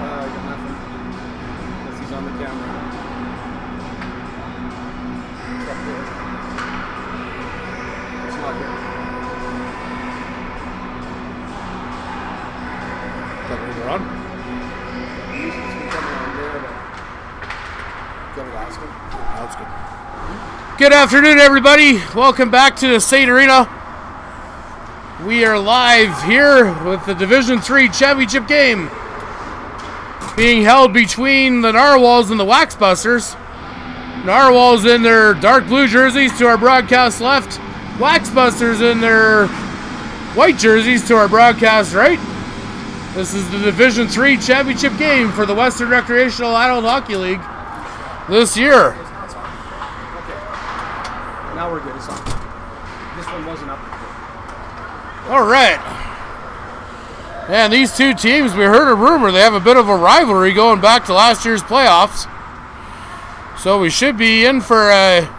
got nothing. Unless he's on the camera. It's up there. It's not here. Is that where they're on? Usually it's been coming on there, but got to ask him. That's good. Good afternoon, everybody. Welcome back to the State Arena. We are live here with the Division III Championship game being held between the Narwhals and the Waxbusters. Narwhals in their dark blue jerseys to our broadcast left. Waxbusters in their white jerseys to our broadcast right. This is the Division III Championship game for the Western Recreational Adult Hockey League this year. Now we're good. It's on. This one wasn't up before. All right. And these two teams, we heard a rumor they have a bit of a rivalry going back to last year's playoffs. So we should be in for a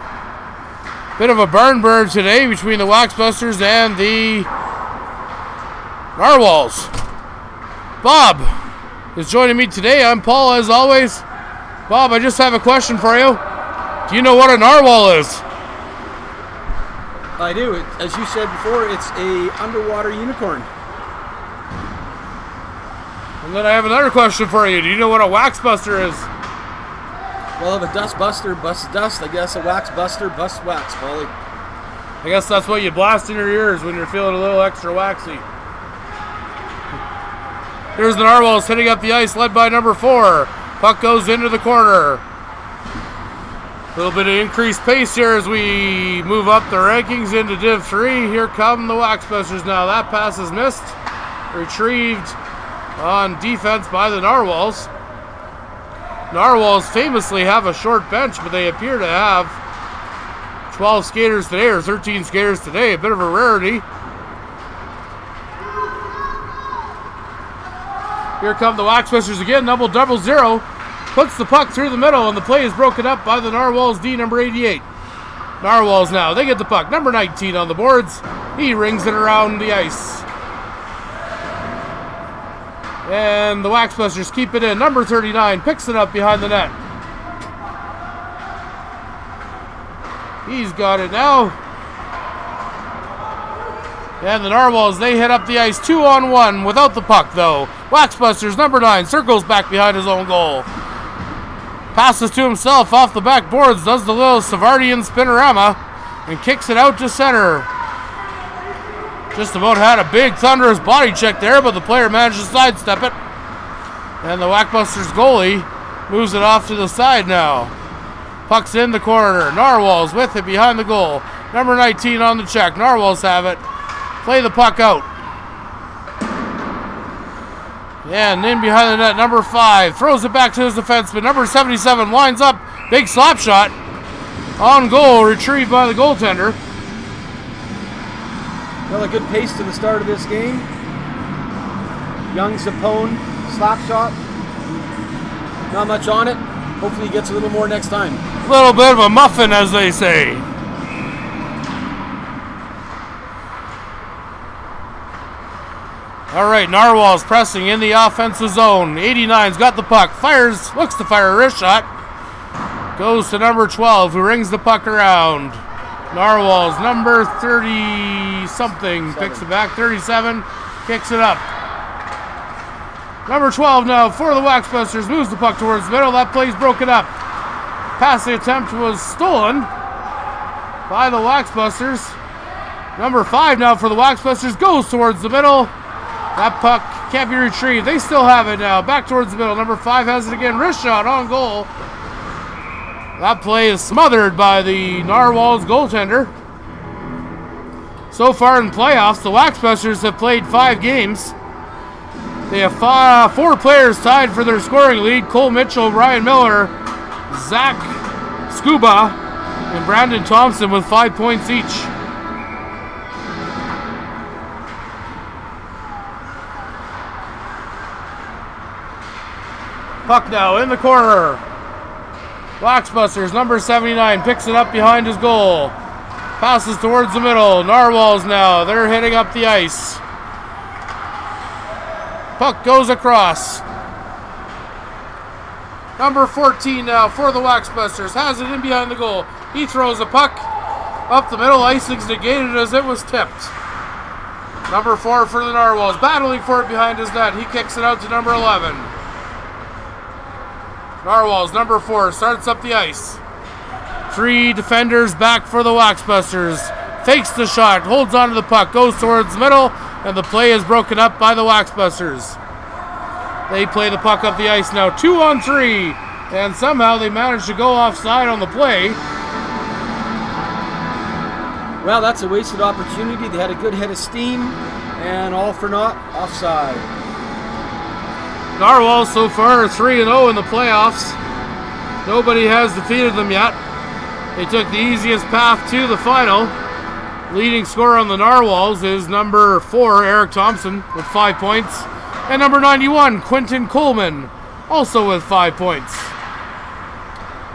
bit of a barn burn today between the Waxbusters and the Narwhals. Bob is joining me today. I'm Paul, as always. Bob, I just have a question for you. Do you know what a narwhal is? I do. As you said before, it's a underwater unicorn. And then I have another question for you. Do you know what a waxbuster is? Well, if a dust buster busts dust, I guess a wax buster busts wax, Paulie. I guess that's what you blast in your ears when you're feeling a little extra waxy. Here's the Narwhals hitting up the ice, led by number 4. Puck goes into the corner. A little bit of increased pace here as we move up the rankings into Div 3. Here come the Waxbusters now. That pass is missed. Retrieved on defense by the Narwhals. Narwhals famously have a short bench, but they appear to have 12 skaters today, or 13 skaters today. A bit of a rarity. Here come the Waxbusters again. Double zero. Puts the puck through the middle, and the play is broken up by the Narwhals D, number 88. Narwhals now, they get the puck. Number 19 on the boards. He rings it around the ice. And the Waxbusters keep it in. Number 39 picks it up behind the net. He's got it now. And the Narwhals, they hit up the ice 2-on-1 without the puck, though. Waxbusters, number 9, circles back behind his own goal. Passes to himself off the back boards, does the little Savardian spinorama, and kicks it out to center. Just about had a big thunderous body check there, but the player managed to sidestep it. And the Waxbusters goalie moves it off to the side now. Puck's in the corner. Narwhals with it behind the goal. Number 19 on the check. Narwhals have it. Play the puck out. And in behind the net, number 5 throws it back to his defenseman. Number 77 lines up. Big slap shot. On goal, retrieved by the goaltender. Well, a good pace to the start of this game. Young Zapone, slap shot. Not much on it. Hopefully he gets a little more next time. A little bit of a muffin, as they say. All right, Narwhals pressing in the offensive zone. 89's got the puck. Fires, looks to fire a wrist shot. Goes to number 12, who rings the puck around. Narwhals, number 30-something, picks it back. 37, kicks it up. Number 12 now for the Waxbusters, moves the puck towards the middle. That play's broken up. Passing attempt was stolen by the Waxbusters. Number 5 now for the Waxbusters, goes towards the middle. That puck can't be retrieved. They still have it now. Back towards the middle. Number 5 has it again. Wrist shot on goal. That play is smothered by the Narwhals goaltender. So far in playoffs, the Waxbusters have played 5 games. They have 4 players tied for their scoring lead. Cole Mitchell, Ryan Miller, Zach Scuba, and Brandon Thompson with 5 points each. Puck now in the corner. Waxbusters, number 79, picks it up behind his goal. Passes towards the middle. Narwhals now, they're hitting up the ice. Puck goes across. Number 14 now for the Waxbusters. Has it in behind the goal. He throws a puck up the middle. Icing's negated as it was tipped. Number 4 for the Narwhals. Battling for it behind his net. He kicks it out to number 11. Narwhals, number 4, starts up the ice. 3 defenders back for the Waxbusters. Fakes the shot, holds onto the puck, goes towards the middle, and the play is broken up by the Waxbusters. They play the puck up the ice now, 2-on-3, and somehow they managed to go offside on the play. Well, that's a wasted opportunity. They had a good head of steam, and all for naught, offside. Narwhals so far are 3-0 in the playoffs. Nobody has defeated them yet. They took the easiest path to the final. Leading scorer on the Narwhals is number 4, Eric Thompson, with 5 points. And number 91, Quentin Coleman, also with 5 points.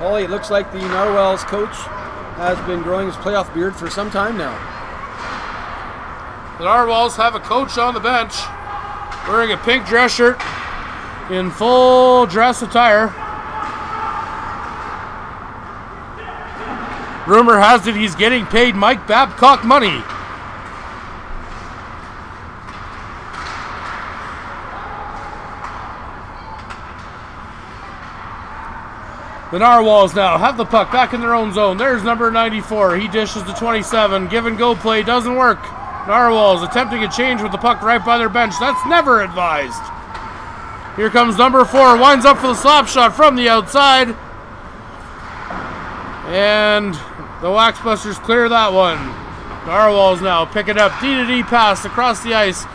Oh, it looks like the Narwhals coach has been growing his playoff beard for some time now. The Narwhals have a coach on the bench wearing a pink dress shirt in full dress attire. Rumor has it he's getting paid Mike Babcock money. The Narwhals now have the puck back in their own zone. There's number 94. He dishes to 27. Give and go play doesn't work. Narwhals attempting a change with the puck right by their bench. That's never advised. Here comes number 4. Winds up for the slap shot from the outside. And the Waxbusters clear that one. Narwhals now pick it up. D-to-D pass across the ice.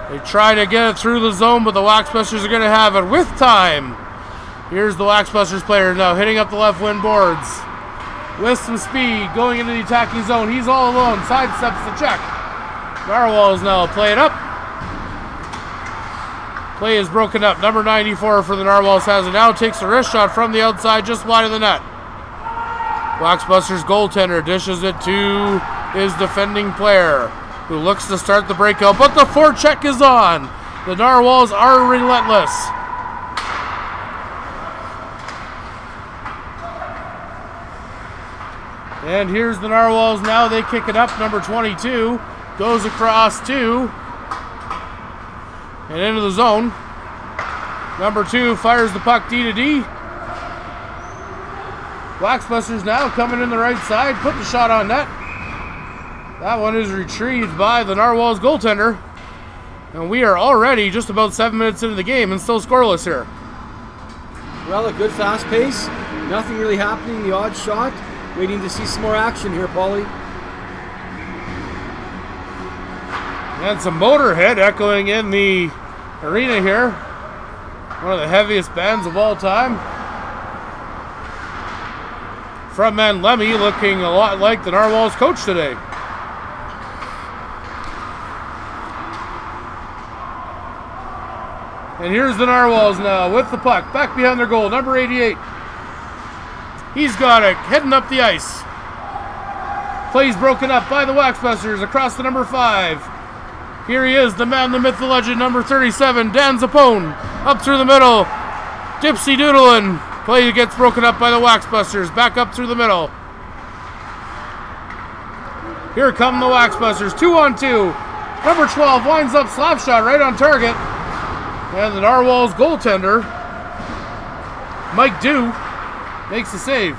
They try to get it through the zone, but the Waxbusters are going to have it with time. Here's the Waxbusters player now hitting up the left wing boards. With some speed, going into the attacking zone. He's all alone. Sidesteps the check. Narwhals now play it up. Play is broken up. Number 94 for the Narwhals has it now. Takes a wrist shot from the outside just wide of the net. Waxbusters goaltender dishes it to his defending player, who looks to start the breakout, but the forecheck is on. The Narwhals are relentless. And here's the Narwhals now. They kick it up. Number 22 goes across 2 and into the zone. Number 2 fires the puck D-to-D. Waxbusters now coming in the right side. Put the shot on net. That one is retrieved by the Narwhals goaltender. And we are already just about 7 minutes into the game and still scoreless here. Well, a good fast pace. Nothing really happening. The odd shot. Waiting to see some more action here, Paulie. And some Motorhead echoing in the arena here. One of the heaviest bands of all time. Frontman Lemmy looking a lot like the Narwhals coach today. And here's the Narwhals now with the puck. Back behind their goal, number 88. He's got it, heading up the ice. Plays broken up by the Waxbusters across the number 5. Here he is, the man, the myth, the legend, number 37, Dan Zappone. Up through the middle, Dipsy Doodlin. Play gets broken up by the Waxbusters. Back up through the middle. Here come the Waxbusters, 2-on-2. Number 12 winds up, slap shot right on target. And the Narwhals goaltender, Mike Dew, makes the save.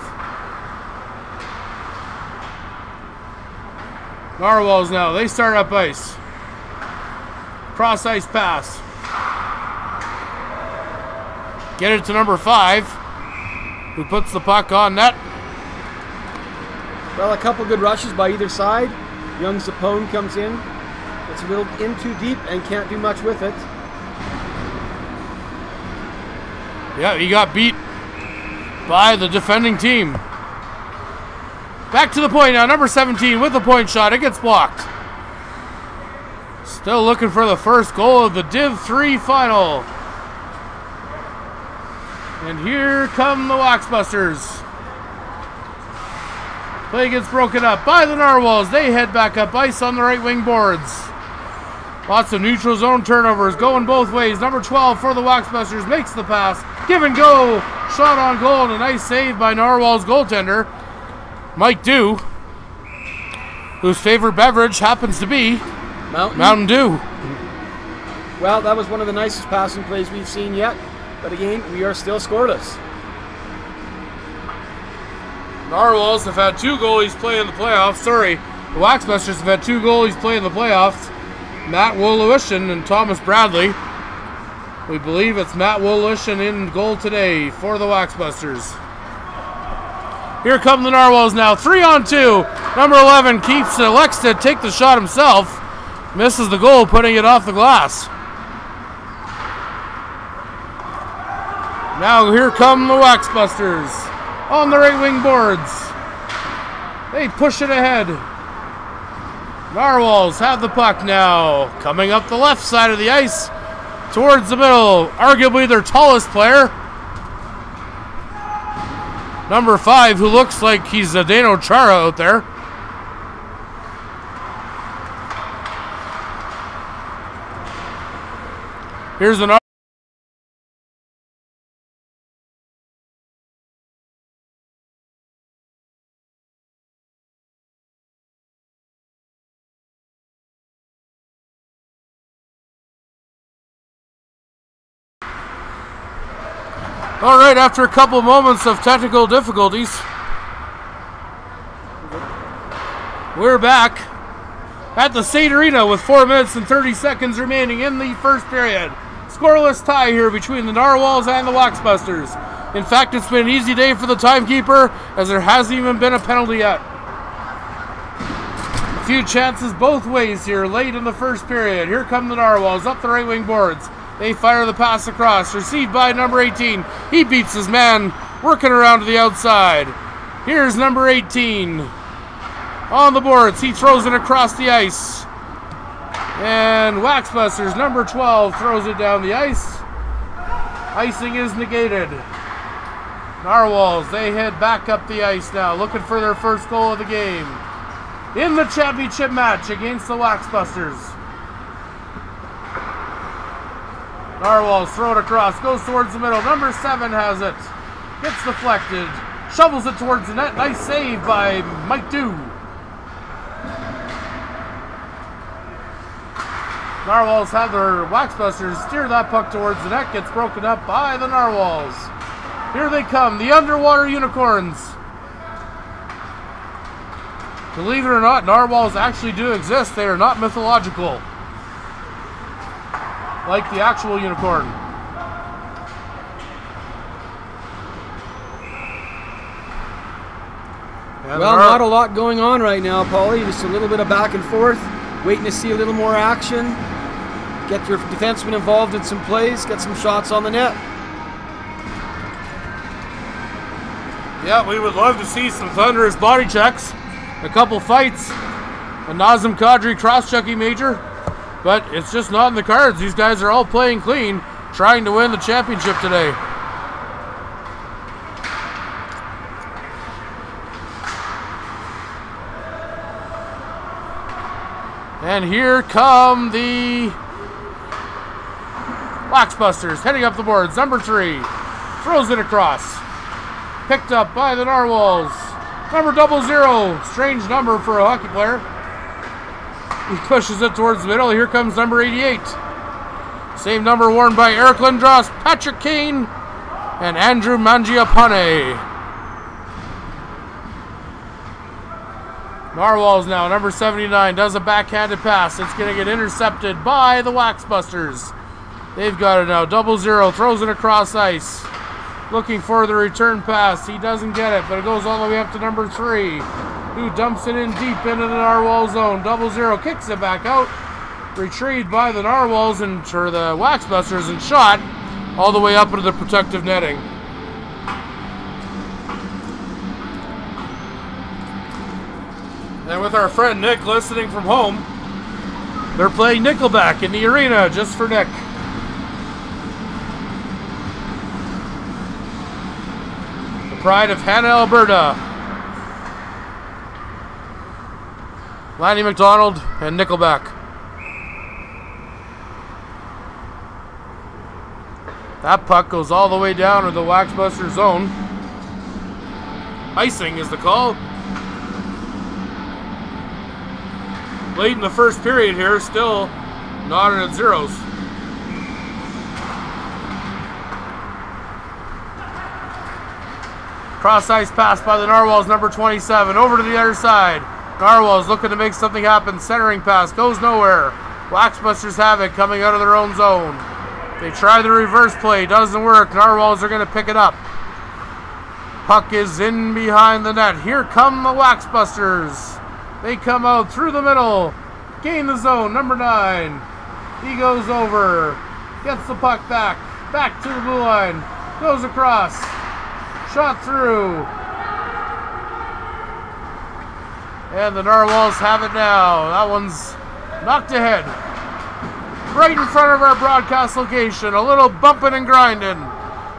Narwhals now, they start up ice. Cross ice pass. Get it to number 5, who puts the puck on net. Well, a couple good rushes by either side. Young Zappone comes in. It's a little in too deep and can't do much with it. Yeah, he got beat by the defending team. Back to the point now, number 17 with the point shot. It gets blocked. Still looking for the first goal of the Div 3 final. And here come the Waxbusters. Play gets broken up by the Narwhals. They head back up ice on the right wing boards. Lots of neutral zone turnovers going both ways. Number 12 for the Waxbusters makes the pass. Give and go. Shot on goal and a nice save by Narwhal's goaltender, Mike Dew, whose favorite beverage happens to be Mountain Dew. Well, that was one of the nicest passing plays we've seen yet. But again, we are still scoreless. Narwhals have had 2 goalies play in the playoffs. Sorry, the Waxbusters have had 2 goalies play in the playoffs. Matt Wolowishin and Thomas Bradley. We believe it's Matt Wolowishin in goal today for the Waxbusters. Here come the Narwhals now. 3-on-2. Number 11 elects to take the shot himself. Misses the goal, putting it off the glass. Now here come the Waxbusters on the right wing boards. They push it ahead. Narwhals have the puck now. Coming up the left side of the ice towards the middle. Arguably their tallest player. Number 5, who looks like he's Zdeno Chara out there. Here's an all right, after a couple moments of technical difficulties, we're back at the State Arena with 4 minutes and 30 seconds remaining in the first period. Scoreless tie here between the Narwhals and the Waxbusters. In fact, it's been an easy day for the timekeeper, as there hasn't even been a penalty yet. A few chances both ways here late in the first period. Here come the Narwhals up the right wing boards. They fire the pass across, received by number 18. He beats his man, working around to the outside. Here's number 18. On the boards, he throws it across the ice. And Waxbusters, number 12, throws it down the ice. Icing is negated. Narwhals, they head back up the ice now, looking for their first goal of the game in the championship match against the Waxbusters. Narwhals throw it across, goes towards the middle. Number 7 has it. Gets deflected. Shovels it towards the net. Nice save by Mike Dew. Narwhals have their Waxbusters steer that puck towards the net. Gets broken up by the Narwhals. Here they come, the underwater unicorns. Believe it or not, Narwhals actually do exist. They are not mythological, like the actual unicorn. And well, not a lot going on right now, Paulie. Just a little bit of back and forth, waiting to see a little more action. Get your defensemen involved in some plays, get some shots on the net. Yeah, we would love to see some thunderous body checks, a couple fights, a Nazem Kadri cross-checking major. But it's just not in the cards. These guys are all playing clean, trying to win the championship today. And here come the Waxbusters heading up the boards. Number 3 throws it across. Picked up by the Narwhals. Number 00, strange number for a hockey player. He pushes it towards the middle. Here comes number 88. Same number worn by Eric Lindros, Patrick Kane, and Andrew Mangiapane. Narwhals now, number 79, does a backhanded pass. It's going to get intercepted by the Waxbusters. They've got it now. 00 throws it across ice. Looking for the return pass. He doesn't get it, but it goes all the way up to number 3, who dumps it in deep into the Narwhal zone. 00 kicks it back out. Retrieved by the Narwhals and for the Waxbusters and shot all the way up into the protective netting. And with our friend Nick listening from home, they're playing Nickelback in the arena just for Nick. The pride of Hannah, Alberta. Lanny McDonald and Nickelback. That puck goes all the way down to the Waxbuster zone. Icing is the call. Late in the first period here, still knotted at zeros. Cross ice pass by the Narwhals, number 27, over to the other side. Narwhals looking to make something happen. Centering pass goes nowhere. Waxbusters have it coming out of their own zone. They try the reverse play, doesn't work. Narwhals are going to pick it up. Puck is in behind the net. Here come the Waxbusters. They come out through the middle. Gain the zone, number 9. He goes over. Gets the puck back. Back to the blue line. Goes across. Shot through. And the Narwhals have it now. That one's knocked ahead. Right in front of our broadcast location. A little bumping and grinding.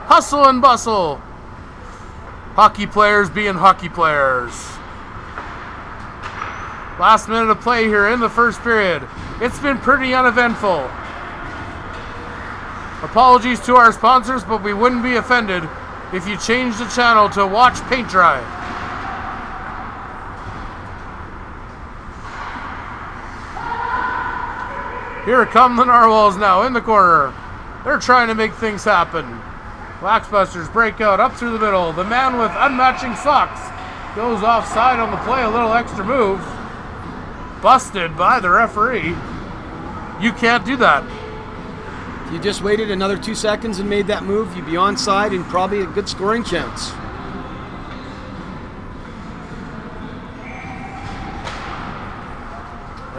Hustle and bustle. Hockey players being hockey players. Last minute of play here in the first period. It's been pretty uneventful. Apologies to our sponsors, but we wouldn't be offended if you change the channel to watch paint dry. Here come the Narwhals now in the corner. They're trying to make things happen. Waxbusters break out up through the middle. The man with unmatching socks goes offside on the play, a little extra move. Busted by the referee. You can't do that. If you just waited another 2 seconds and made that move, you'd be onside and probably a good scoring chance.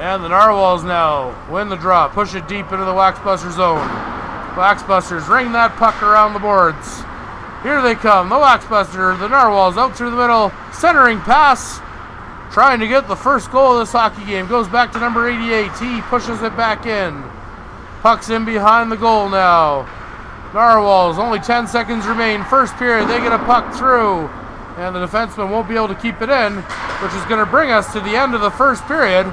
And the Narwhals now win the draw. Push it deep into the Waxbuster zone. Waxbusters ring that puck around the boards. Here they come. The Waxbuster, the Narwhals out through the middle. Centering pass. Trying to get the first goal of this hockey game. Goes back to number 88. He pushes it back in. Puck's in behind the goal now. Narwhals, only 10 seconds remain. First period, they get a puck through. And the defenseman won't be able to keep it in, which is going to bring us to the end of the first period.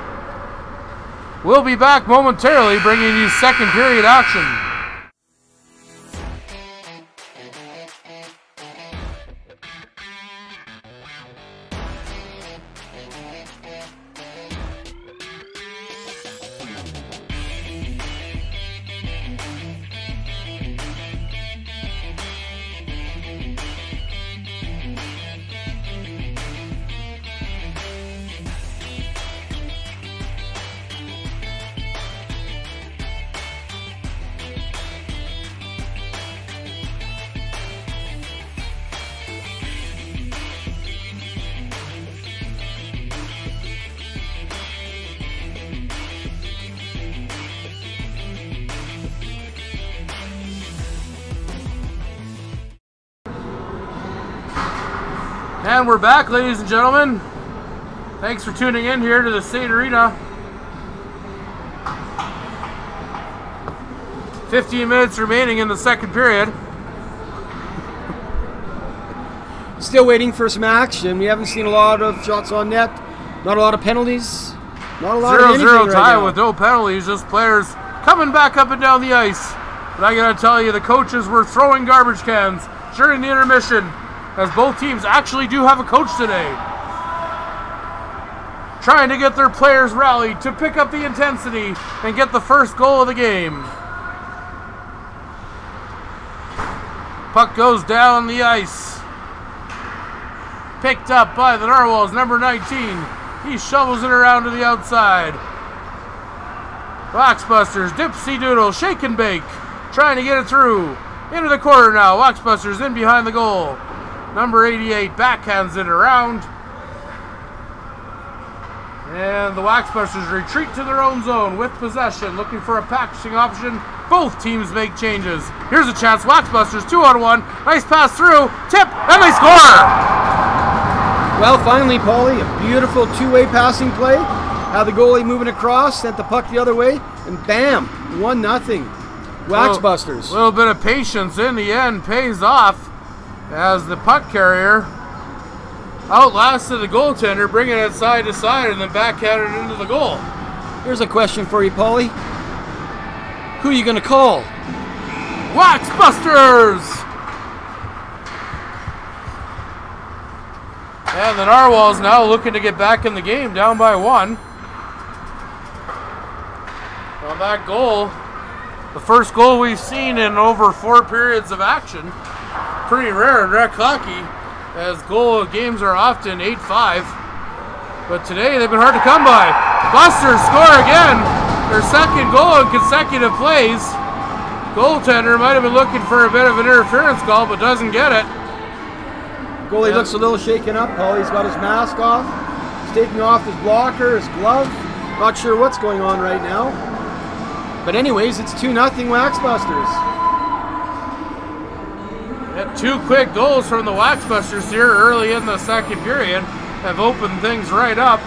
We'll be back momentarily bringing you second period action. And we're back, ladies and gentlemen. Thanks for tuning in here to the State Arena. 15 minutes remaining in the second period. Still waiting for some action. We haven't seen a lot of shots on net. Not a lot of penalties. Not a lot of anything 0-0 tie right with no penalties. Just players coming back up and down the ice. But I gotta tell you, the coaches were throwing garbage cans during the intermission, as both teams actually do have a coach today. Trying to get their players rallied to pick up the intensity and get the first goal of the game. Puck goes down the ice. Picked up by the Narwhals, number 19. He shovels it around to the outside. Waxbusters, dipsy doodle, shake and bake. Trying to get it through. Into the corner now. Waxbusters in behind the goal. Number 88 backhands it around. And the Waxbusters retreat to their own zone with possession, looking for a packaging option. Both teams make changes. Here's a chance. Waxbusters 2-on-1. Nice pass through. Tip, and they score! Well, finally, Paulie, a beautiful two-way passing play. Had the goalie moving across, sent the puck the other way, and bam, 1-0. Waxbusters. A little bit of patience in the end pays off, as the puck carrier outlasted the goaltender, bringing it side to side and then backhanded it into the goal. Here's a question for you, Paulie. Who are you going to call? Waxbusters! And the Narwhals now looking to get back in the game, down by 1. On that goal, the first goal we've seen in over 4 periods of action. Pretty rare in rec hockey, as goal games are often 8-5. But today they've been hard to come by. Busters score again, their second goal in consecutive plays. Goaltender might have been looking for a bit of an interference call, but doesn't get it. Goalie looks a little shaken up, Paul. He's got his mask off. He's taking off his blocker, his glove. Not sure what's going on right now. But anyways, it's 2-0 Waxbusters. Yeah, 2 quick goals from the Waxbusters here early in the second period have opened things right up.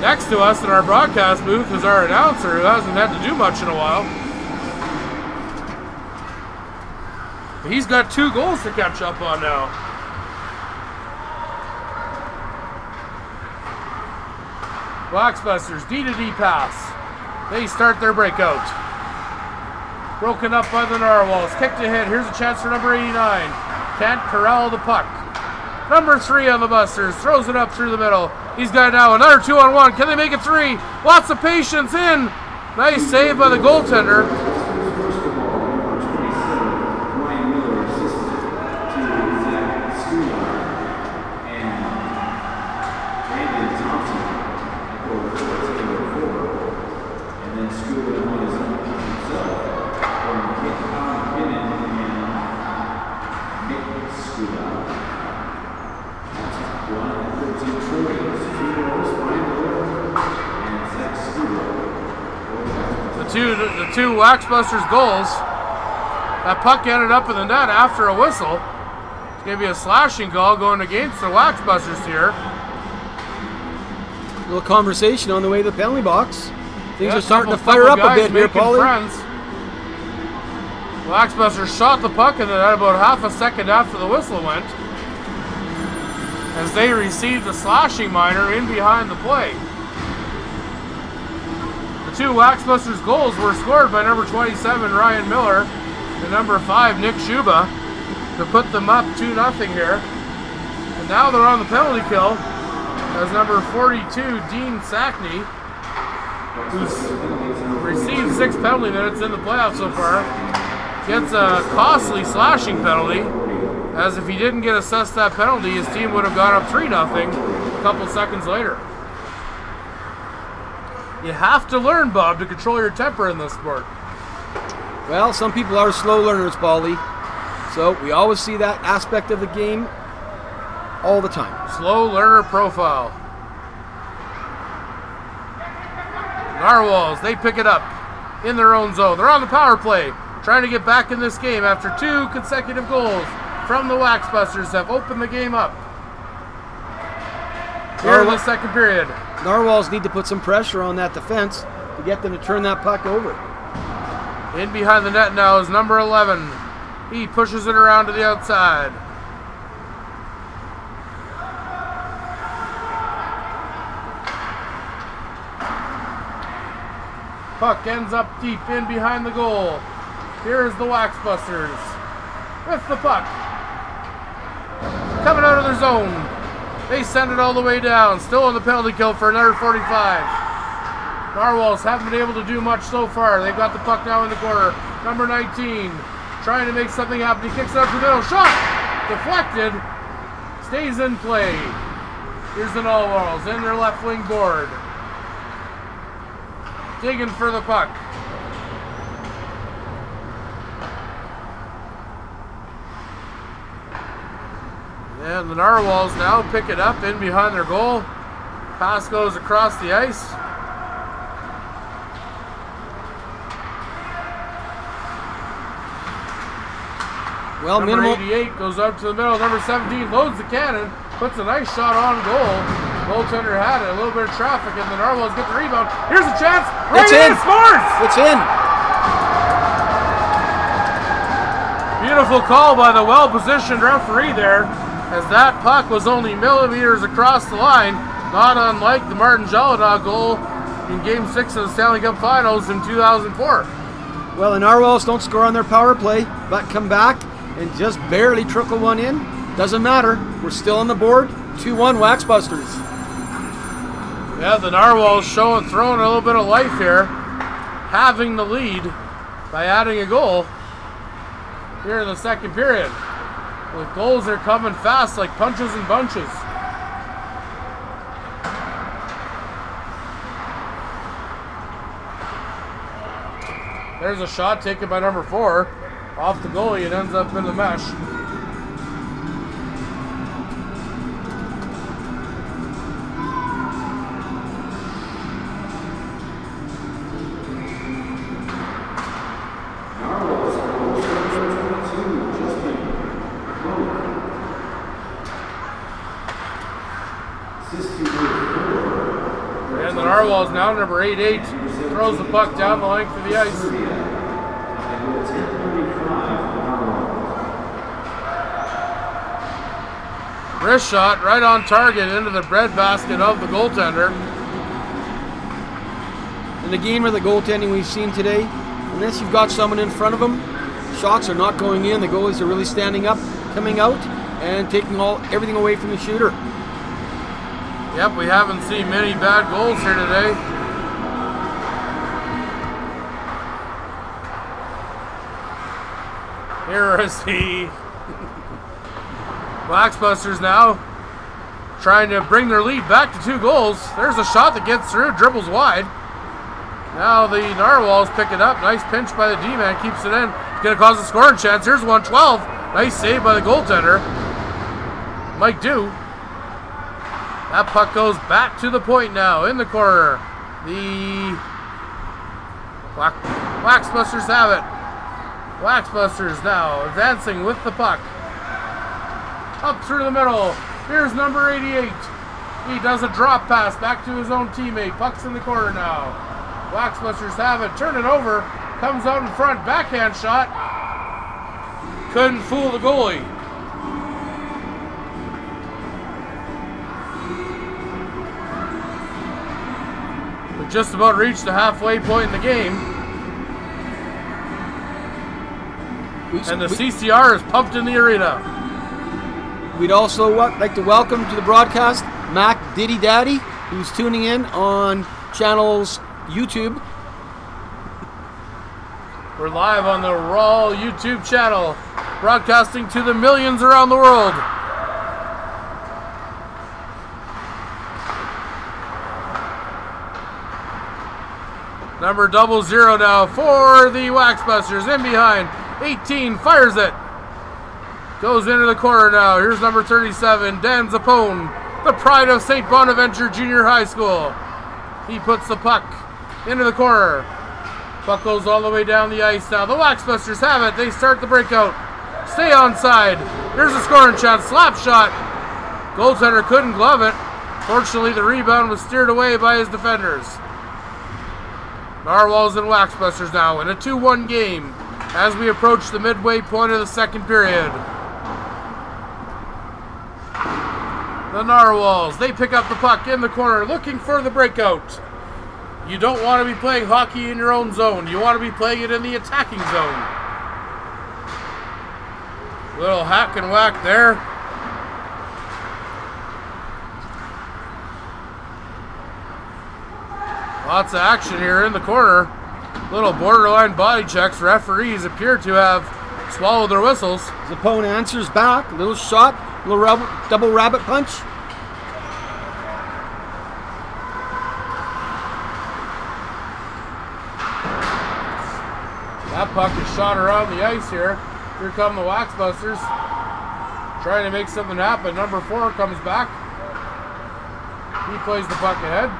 Next to us in our broadcast booth is our announcer, who hasn't had to do much in a while. He's got 2 goals to catch up on now. Waxbusters, D-to-D pass. They start their breakout. Broken up by the Narwhals. Kicked ahead. Here's a chance for number 89. Can't corral the puck. Number 3 on the Busters. Throws it up through the middle. He's got now another 2-on-1. Can they make it 3? Lots of patience in. Nice save by the goaltender. The two Waxbusters goals. That puck ended up in the net after a whistle. It's going to be a slashing call going against the Waxbusters here. A little conversation on the way to the penalty box. Things are starting to fire up a bit here, Paulie. Waxbusters shot the puck and then at about half a second after the whistle went, as they received a slashing minor in behind the play. The 2 Waxbusters goals were scored by number 27 Ryan Miller and number 5 Nick Shuba to put them up 2-0 here. And now they're on the penalty kill as number 42 Dean Sackney, who's received 6 penalty minutes in the playoffs so far, gets a costly slashing penalty, as if he didn't get assessed that penalty, his team would have gone up 3-0 a couple seconds later. You have to learn, Bob, to control your temper in this sport. Well, some people are slow learners, Paulie. So we always see that aspect of the game all the time. Slow learner profile. Narwhals, they pick it up in their own zone. They're on the power play, trying to get back in this game after 2 consecutive goals from the Waxbusters have opened the game up. Here in the second period. Narwhals need to put some pressure on that defense to get them to turn that puck over. In behind the net now is number 11. He pushes it around to the outside. Puck ends up deep in behind the goal. Here's the Waxbusters with the puck. Coming out of their zone. They send it all the way down. Still on the penalty kill for another 45. Narwhals haven't been able to do much so far. They've got the puck now in the corner. Number 19 trying to make something happen. He kicks it up the middle. Shot! Deflected. Stays in play. Here's the Narwhals in their left wing board. Digging for the puck. And the Narwhals now pick it up in behind their goal. Pass goes across the ice. Well, number 88 goes up to the middle. Number 17 loads the cannon, puts a nice shot on goal. Goaltender had it. A little bit of traffic, and the Narwhals get the rebound. Here's a chance. Right in. Scores! It's in. Beautiful call by the well-positioned referee there, as that puck was only millimeters across the line, not unlike the Martin Jaladaw goal in Game 6 of the Stanley Cup Finals in 2004. Well, the Narwhals don't score on their power play, but come back and just barely trickle one in. Doesn't matter. We're still on the board. 2-1 Waxbusters. Yeah, the Narwhals throwing a little bit of life here, having the lead by adding a goal here in the second period. The goals are coming fast like punches and bunches. There's a shot taken by number 4 off the goalie. It ends up in the mesh. And the Narwhals now number 8-8 throws the puck down the length of the ice. Wrist shot right on target into the breadbasket of the goaltender. In the game of the goaltending we've seen today, unless you've got someone in front of them, shots are not going in. The goalies are really standing up, coming out, and taking everything away from the shooter. Yep, we haven't seen many bad goals here today. Here is the Waxbusters now trying to bring their lead back to 2 goals. There's a shot that gets through, dribbles wide. Now the Narwhals pick it up. Nice pinch by the D-man, keeps it in. It's going to cause a scoring chance. Here's 1-12. Nice save by the goaltender, Mike Dew. That puck goes back to the point now in the corner. The Waxbusters have it. Waxbusters now advancing with the puck. Up through the middle. Here's number 88. He does a drop pass back to his own teammate. Puck's in the corner now. Waxbusters have it. Turn it over. Comes out in front. Backhand shot. Couldn't fool the goalie. We just about reached the halfway point in the game. And the CCR is pumped in the arena. We'd also like to welcome to the broadcast Mac Diddy Daddy, who's tuning in on channel's YouTube. We're live on the WRAHL YouTube channel, broadcasting to the millions around the world. Number 00 now for the Waxbusters, in behind. 18 fires it. Goes into the corner now. Here's number 37, Dan Zappone, the pride of St. Bonaventure Junior High School. He puts the puck into the corner. Puck goes all the way down the ice now. The Waxbusters have it. They start the breakout. Stay onside. Here's a scoring chance. Slap shot. Goaltender couldn't glove it. Fortunately, the rebound was steered away by his defenders. Narwhals and Waxbusters now in a 2-1 game as we approach the midway point of the second period. The Narwhals, they pick up the puck in the corner looking for the breakout. You don't want to be playing hockey in your own zone. You want to be playing it in the attacking zone. Little hack and whack there. Lots of action here in the corner. Little borderline body checks. Referees appear to have swallowed their whistles. Zappone answers back. Little shot. Little double rabbit punch. That puck is shot around the ice here. Here come the Waxbusters, trying to make something happen. Number 4 comes back. He plays the puck ahead.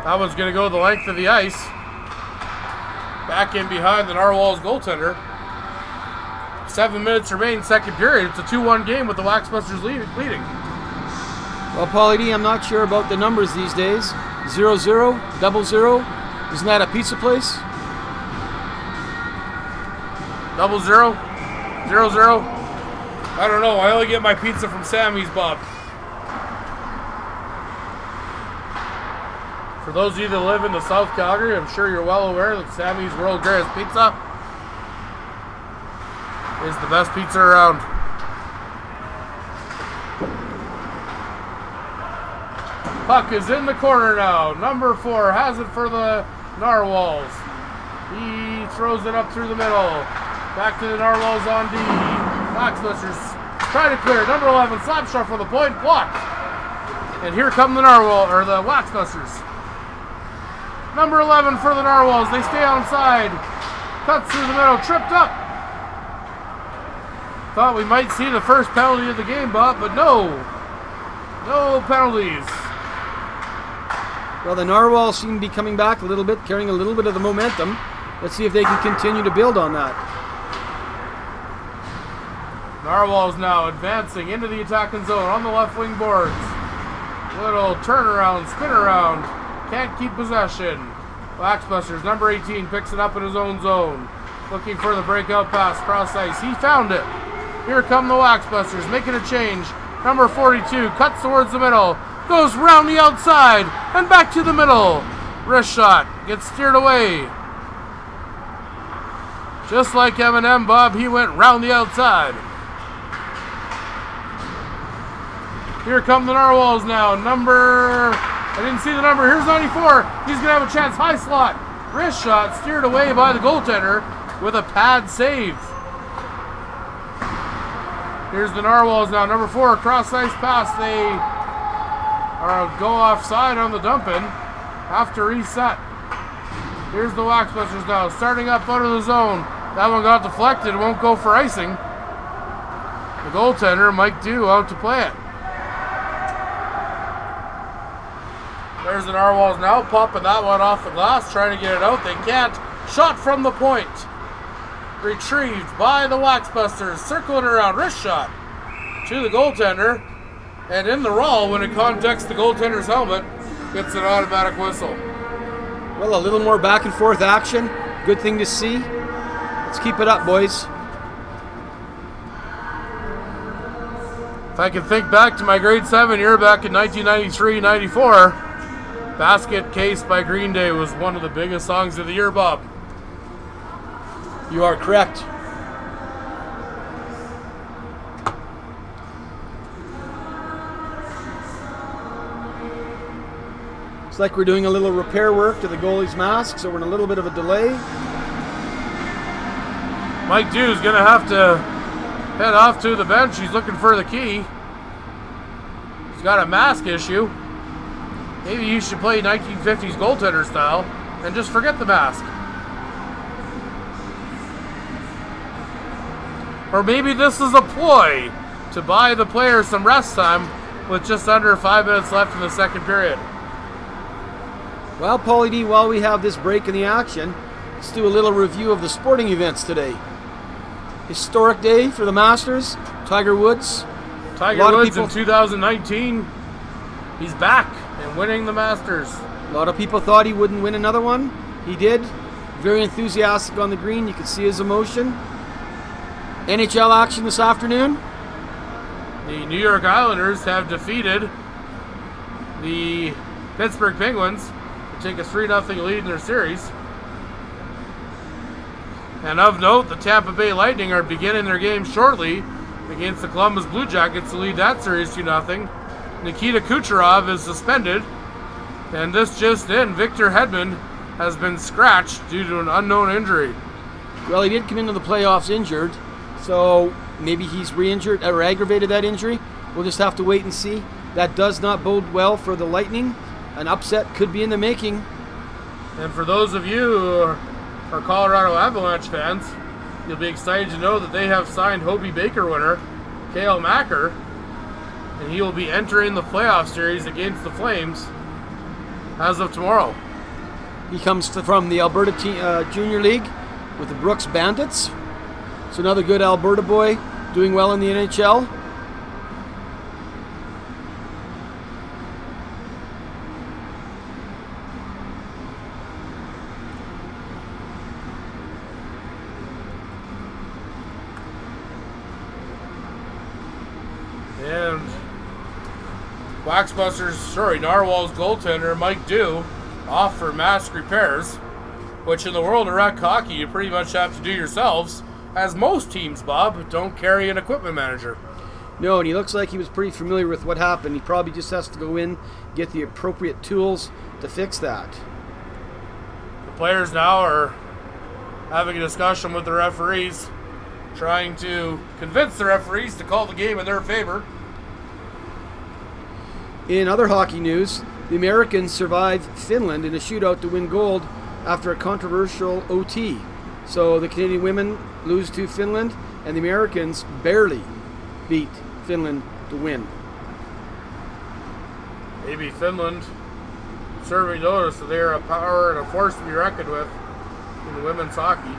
That one's going to go the length of the ice. Back in behind the Narwhals goaltender. 7 minutes remain, second period. It's a 2-1 game with the Waxbusters leading. Well, Paulie D, I'm not sure about the numbers these days. 0-0, 0-0. Isn't that a pizza place? 0-0, 0-0. I don't know. I only get my pizza from Sammy's, Bob. For those of you that live in the South Calgary, I'm sure you're well aware that Sammy's World Greatest Pizza is the best pizza around. Puck is in the corner now. Number 4 has it for the Narwhals. He throws it up through the middle. Back to the Narwhals on D. Waxbusters try to clear. Number 11, slap shot for the point, blocked. And here come the Narwhal, or the Waxbusters. Number 11 for the Narwhals. They stay onside. Cuts through the middle, tripped up. Thought we might see the first penalty of the game, Bob, but no. No penalties. Well, the Narwhals seem to be coming back a little bit, carrying a little bit of the momentum. Let's see if they can continue to build on that. Narwhals now advancing into the attacking zone on the left wing boards. Little turnaround, spin around. Can't keep possession. Waxbusters, number 18, picks it up in his own zone. Looking for the breakout pass, cross ice. He found it. Here come the Waxbusters, making a change. Number 42 cuts towards the middle. Goes round the outside and back to the middle. Wrist shot. Gets steered away. Just like Eminem, Bob, he went round the outside. Here come the Narwhals now. I didn't see the number. Here's 94. He's going to have a chance. High slot. Wrist shot steered away by the goaltender with a pad save. Here's the Narwhals now. Number 4, cross ice pass. They go offside on the dump-in. Have to reset. Here's the Waxbusters now. Starting up out of the zone. That one got deflected. Won't go for icing. The goaltender, Mike Dew, out to play it. There's the Narwhals now popping that one off the glass, trying to get it out. They can't. Shot from the point. Retrieved by the Waxbusters. Circling around. Wrist shot to the goaltender. And in the RAHL, when it contacts the goaltender's helmet, gets an automatic whistle. Well, a little more back and forth action. Good thing to see. Let's keep it up, boys. If I can think back to my grade 7 year back in 1993-94, Basket Case by Green Day was one of the biggest songs of the year, Bob. You are correct. It's like we're doing a little repair work to the goalie's mask, so we're in a little bit of a delay. Mike Dew's going to have to head off to the bench. He's looking for the key. He's got a mask issue. Maybe he should play 1950s goaltender style and just forget the mask. Or maybe this is a ploy to buy the players some rest time with just under 5 minutes left in the second period. Well, Paulie D, while we have this break in the action, let's do a little review of the sporting events today. Historic day for the Masters. Tiger Woods. Tiger Woods in 2019. He's back and winning the Masters. A lot of people thought he wouldn't win another one. He did. Very enthusiastic on the green. You could see his emotion. NHL action this afternoon. The New York Islanders have defeated the Pittsburgh Penguins to take a 3-0 lead in their series. And of note, the Tampa Bay Lightning are beginning their game shortly against the Columbus Blue Jackets to lead that series 2-0. Nikita Kucherov is suspended, and this just in, Victor Hedman has been scratched due to an unknown injury. Well, he did come into the playoffs injured, so maybe he's re-injured or aggravated that injury. We'll just have to wait and see. That does not bode well for the Lightning. An upset could be in the making. And for those of you who are Colorado Avalanche fans, you'll be excited to know that they have signed Hobey Baker winner Cale Makar, and he will be entering the playoff series against the Flames as of tomorrow. He comes from the Alberta Junior League with the Brooks Bandits. So another good Alberta boy doing well in the NHL. And Narwhals goaltender Mike Dew off for mask repairs, which in the world of rec hockey you pretty much have to do yourselves, as most teams, Bob, don't carry an equipment manager. No, and he looks like he was pretty familiar with what happened. He probably just has to go in, get the appropriate tools to fix that. The players now are having a discussion with the referees, trying to convince the referees to call the game in their favor. In other hockey news, the Americans survived Finland in a shootout to win gold after a controversial OT. So the Canadian women lose to Finland, and the Americans barely beat Finland to win. Maybe Finland serving notice that they are a power and a force to be reckoned with in women's hockey.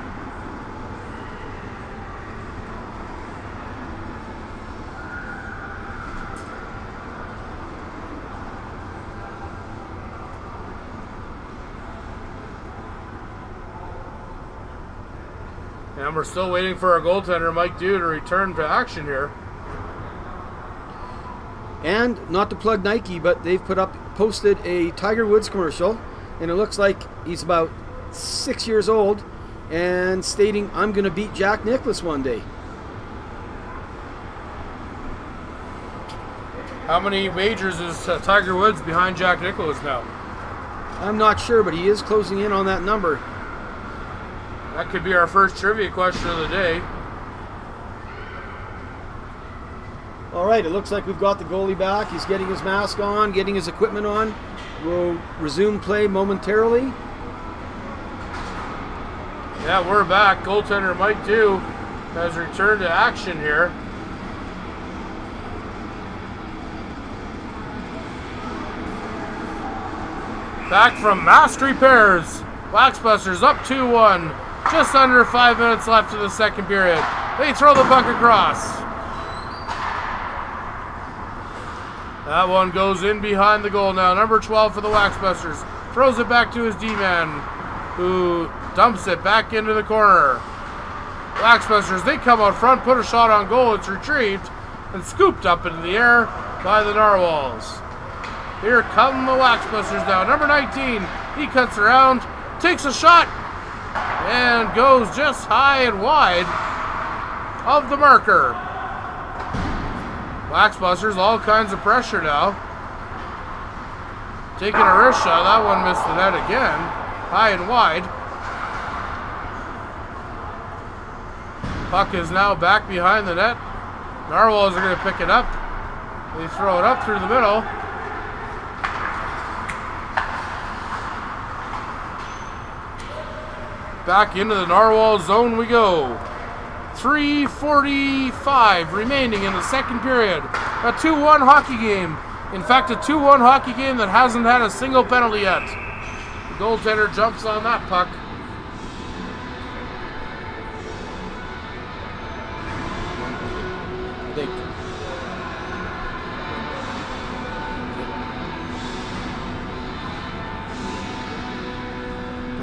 And we're still waiting for our goaltender, Mike Dew, to return to action here. And not to plug Nike, but they've posted a Tiger Woods commercial, and it looks like he's about 6 years old, and stating, "I'm going to beat Jack Nicklaus one day." How many majors is Tiger Woods behind Jack Nicklaus now? I'm not sure, but he is closing in on that number. That could be our first trivia question of the day. All right, it looks like we've got the goalie back. He's getting his mask on, getting his equipment on. We'll resume play momentarily. Yeah, we're back. Goaltender Mike Dew has returned to action here. Back from mask repairs. Waxbusters up 2-1. Just under 5 minutes left in the second period. They throw the puck across. That one goes in behind the goal now. Number 12 for the Waxbusters. Throws it back to his D-man, who dumps it back into the corner. Waxbusters, they come out front, put a shot on goal. It's retrieved and scooped up into the air by the Narwhals. Here come the Waxbusters now. Number 19, he cuts around, takes a shot, and goes just high and wide of the marker. Waxbusters, all kinds of pressure now. Taking a wrist shot. That one missed the net again. High and wide. Puck is now back behind the net. Narwhals are going to pick it up. They throw it up through the middle. Back into the Narwhal zone we go. 3:45 remaining in the second period. A 2-1 hockey game. In fact, a 2-1 hockey game that hasn't had a single penalty yet. The goaltender jumps on that puck.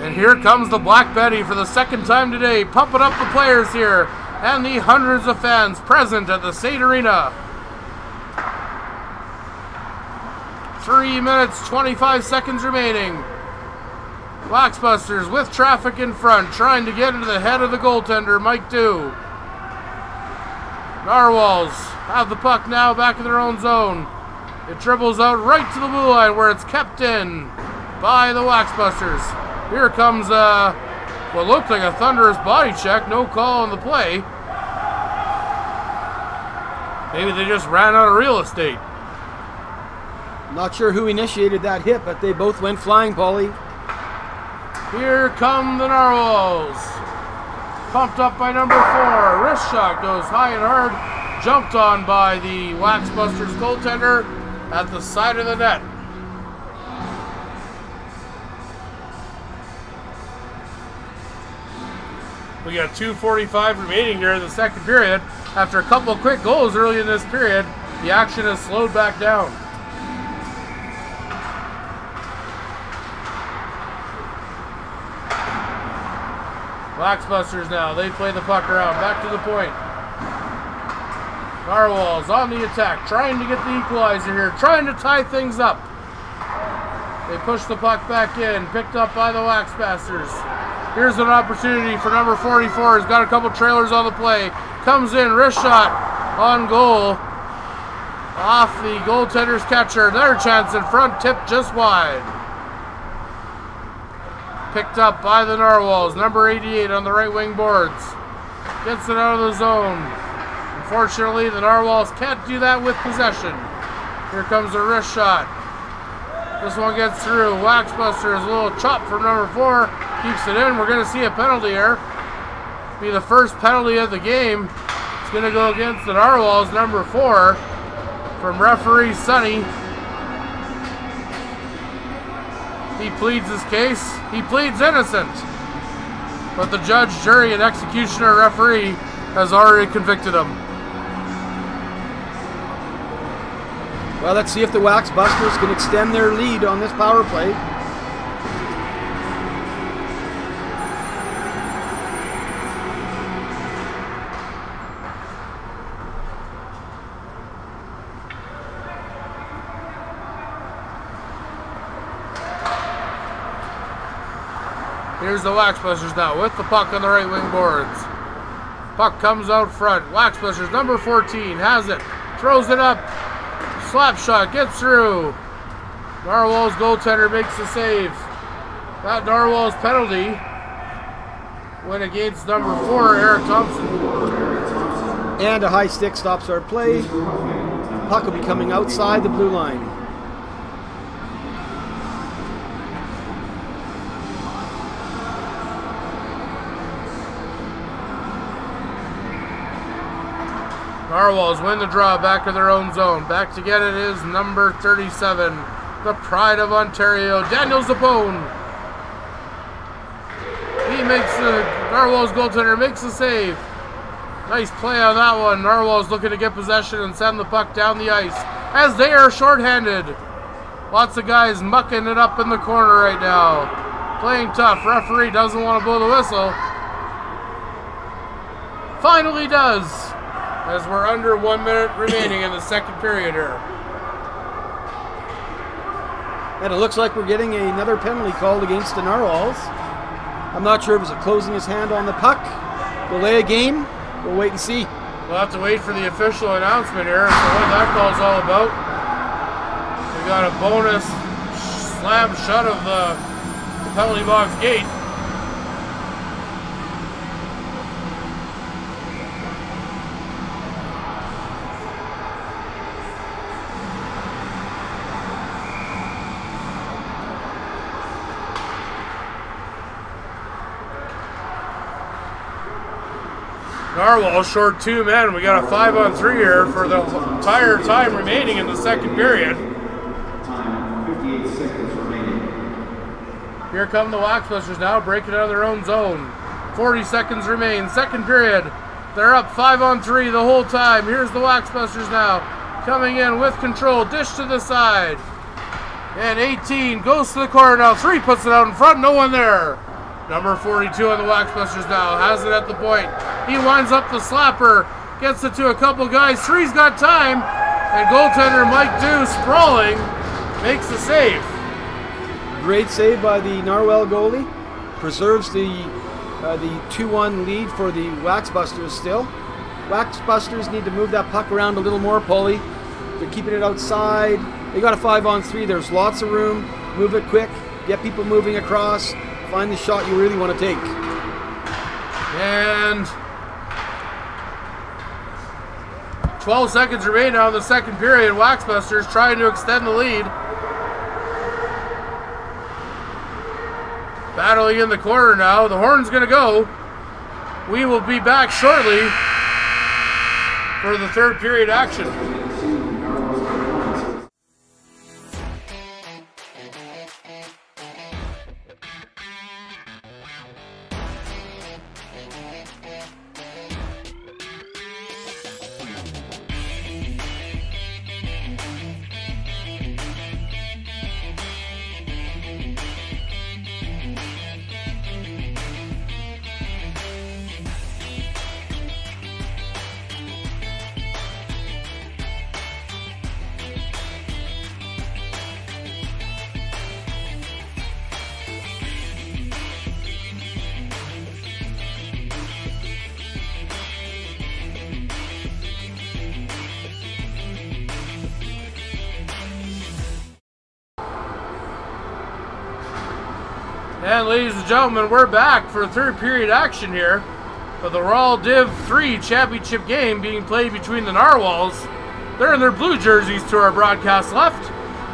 And here comes the Black Betty for the second time today, pumping up the players here and the hundreds of fans present at the State Arena. 3 minutes, 25 seconds remaining. Waxbusters with traffic in front, trying to get into the head of the goaltender, Mike Dew. Narwhals have the puck now back in their own zone. It dribbles out right to the blue line where it's kept in by the Waxbusters. Here comes what looked like a thunderous body check. No call on the play. Maybe they just ran out of real estate. Not sure who initiated that hit, but they both went flying, Paulie. Here come the Narwhals. Pumped up by number 4. Wrist shot goes high and hard. Jumped on by the Waxbusters goaltender at the side of the net. We got 2:45 remaining here in the second period. After a couple of quick goals early in this period, the action has slowed back down. Waxbusters now, they play the puck around, back to the point. Narwhals on the attack, trying to get the equalizer here, trying to tie things up. They push the puck back in, picked up by the Wax Masters. Here's an opportunity for number 44. He's got a couple trailers on the play. Comes in, wrist shot on goal. Off the goaltender's catcher. Another chance in front, tipped just wide. Picked up by the Narwhals. Number 88 on the right wing boards. Gets it out of the zone. Unfortunately, the Narwhals can't do that with possession. Here comes a wrist shot. This one gets through. Waxbusters, a little chop from number 4. Keeps it in. We're going to see a penalty here. Be the first penalty of the game. It's going to go against the Narwhals, number 4, from referee Sonny. He pleads his case. He pleads innocent. But the judge, jury, and executioner referee has already convicted him. Well, let's see if the Wax Busters can extend their lead on this power play. Here's the Wax Busters now with the puck on the right wing boards. Puck comes out front. Wax Busters, number 14, has it. Throws it up. Slap shot, gets through. Narwhals goaltender makes the save. That Narwhals penalty went against number 4, Eric Thompson. And a high stick stops our play. Puck will be coming outside the blue line. Narwhals win the draw back to their own zone. Back to get it is number 37, the pride of Ontario, Daniel Zapone. He makes the Narwhals goaltender makes the save. Nice play on that one. Narwhals looking to get possession and send the puck down the ice as they are shorthanded. Lots of guys mucking it up in the corner right now. Playing tough. Referee doesn't want to blow the whistle. Finally does, as we're under 1 minute remaining in the second period here. And it looks like we're getting another penalty called against the Narwhals. I'm not sure if it was closing his hand on the puck. Delay a game. We'll wait and see. We'll have to wait for the official announcement here as to what that call's all about. We got a bonus slam shut of the penalty box gate. Narwhal short 2 men. We got a 5-on-3 here for the entire time remaining in the second period. Time, 58 seconds remaining. Here come the Waxbusters now, breaking out of their own zone. 40 seconds remain. Second period. They're up 5-on-3 the whole time. Here's the Waxbusters now, coming in with control. Dish to the side. And 18 goes to the corner now. 3 puts it out in front. No one there. Number 42 on the Waxbusters now has it at the point. He winds up the slapper, gets it to a couple guys. 3's got time, and goaltender Mike Dew, sprawling, makes the save. Great save by the Narwhal goalie. Preserves the 2-1 lead for the Waxbusters still. Waxbusters need to move that puck around a little more, Paulie. They're keeping it outside. They got a 5-on-3. There's lots of room. Move it quick. Get people moving across. Find the shot you really want to take. And 12 seconds remain now in the second period. Waxbusters trying to extend the lead. Battling in the corner now. The horn's going to go. We will be back shortly for the third period action. And ladies and gentlemen, we're back for third period action here for the WRAHL Div 3 championship game being played between the Narwhals. They're in their blue jerseys to our broadcast left,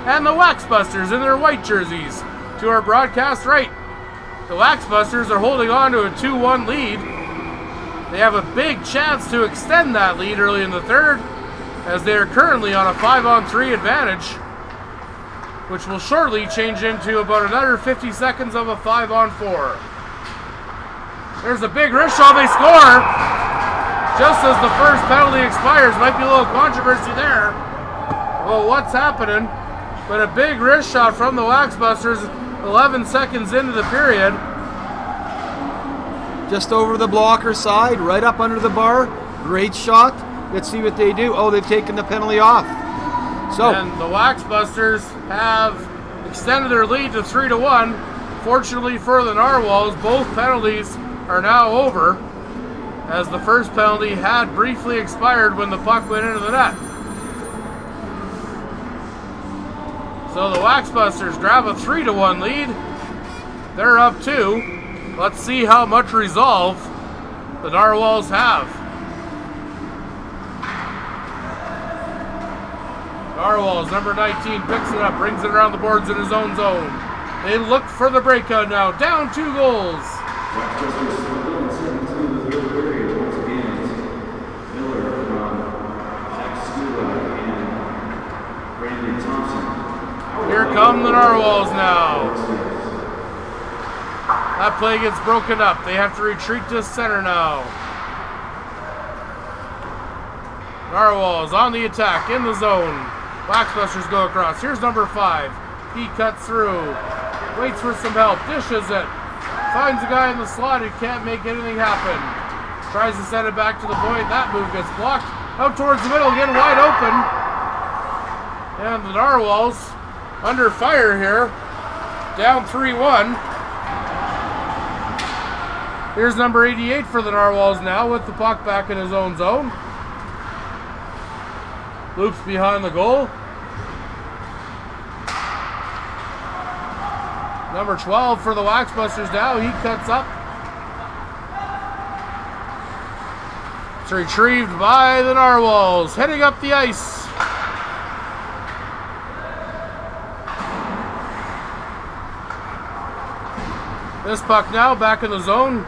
and the Waxbusters in their white jerseys to our broadcast right. The Waxbusters are holding on to a 2-1 lead. They have a big chance to extend that lead early in the third, as they are currently on a 5-on-3 advantage, which will shortly change into about another 50 seconds of a 5-on-4. There's a big wrist shot, they score! Just as the first penalty expires. Might be a little controversy there. Well, what's happening? But a big wrist shot from the Waxbusters 11 seconds into the period. Just over the blocker side, right up under the bar. Great shot. Let's see what they do. Oh, they've taken the penalty off. So, and the Waxbusters have extended their lead to 3-1. Fortunately for the Narwhals, both penalties are now over, as the first penalty had briefly expired when the puck went into the net. So the Waxbusters grab a 3-1 lead. They're up 2. Let's see how much resolve the Narwhals have. Narwhals, number 19, picks it up, brings it around the boards in his own zone. They look for the breakout now, down 2 goals. Here come the Narwhals now. That play gets broken up. They have to retreat to center now. Narwhals on the attack, in the zone. Waxbusters go across. Here's number 5. He cuts through. Waits for some help. Dishes it. Finds a guy in the slot who can't make anything happen. Tries to send it back to the point. That move gets blocked. Out towards the middle, again wide open. And the Narwhals under fire here. Down 3-1. Here's number 88 for the Narwhals now with the puck back in his own zone. Loops behind the goal. Number 12 for the Waxbusters now. He cuts up. It's retrieved by the Narwhals. Heading up the ice. This puck now back in the zone.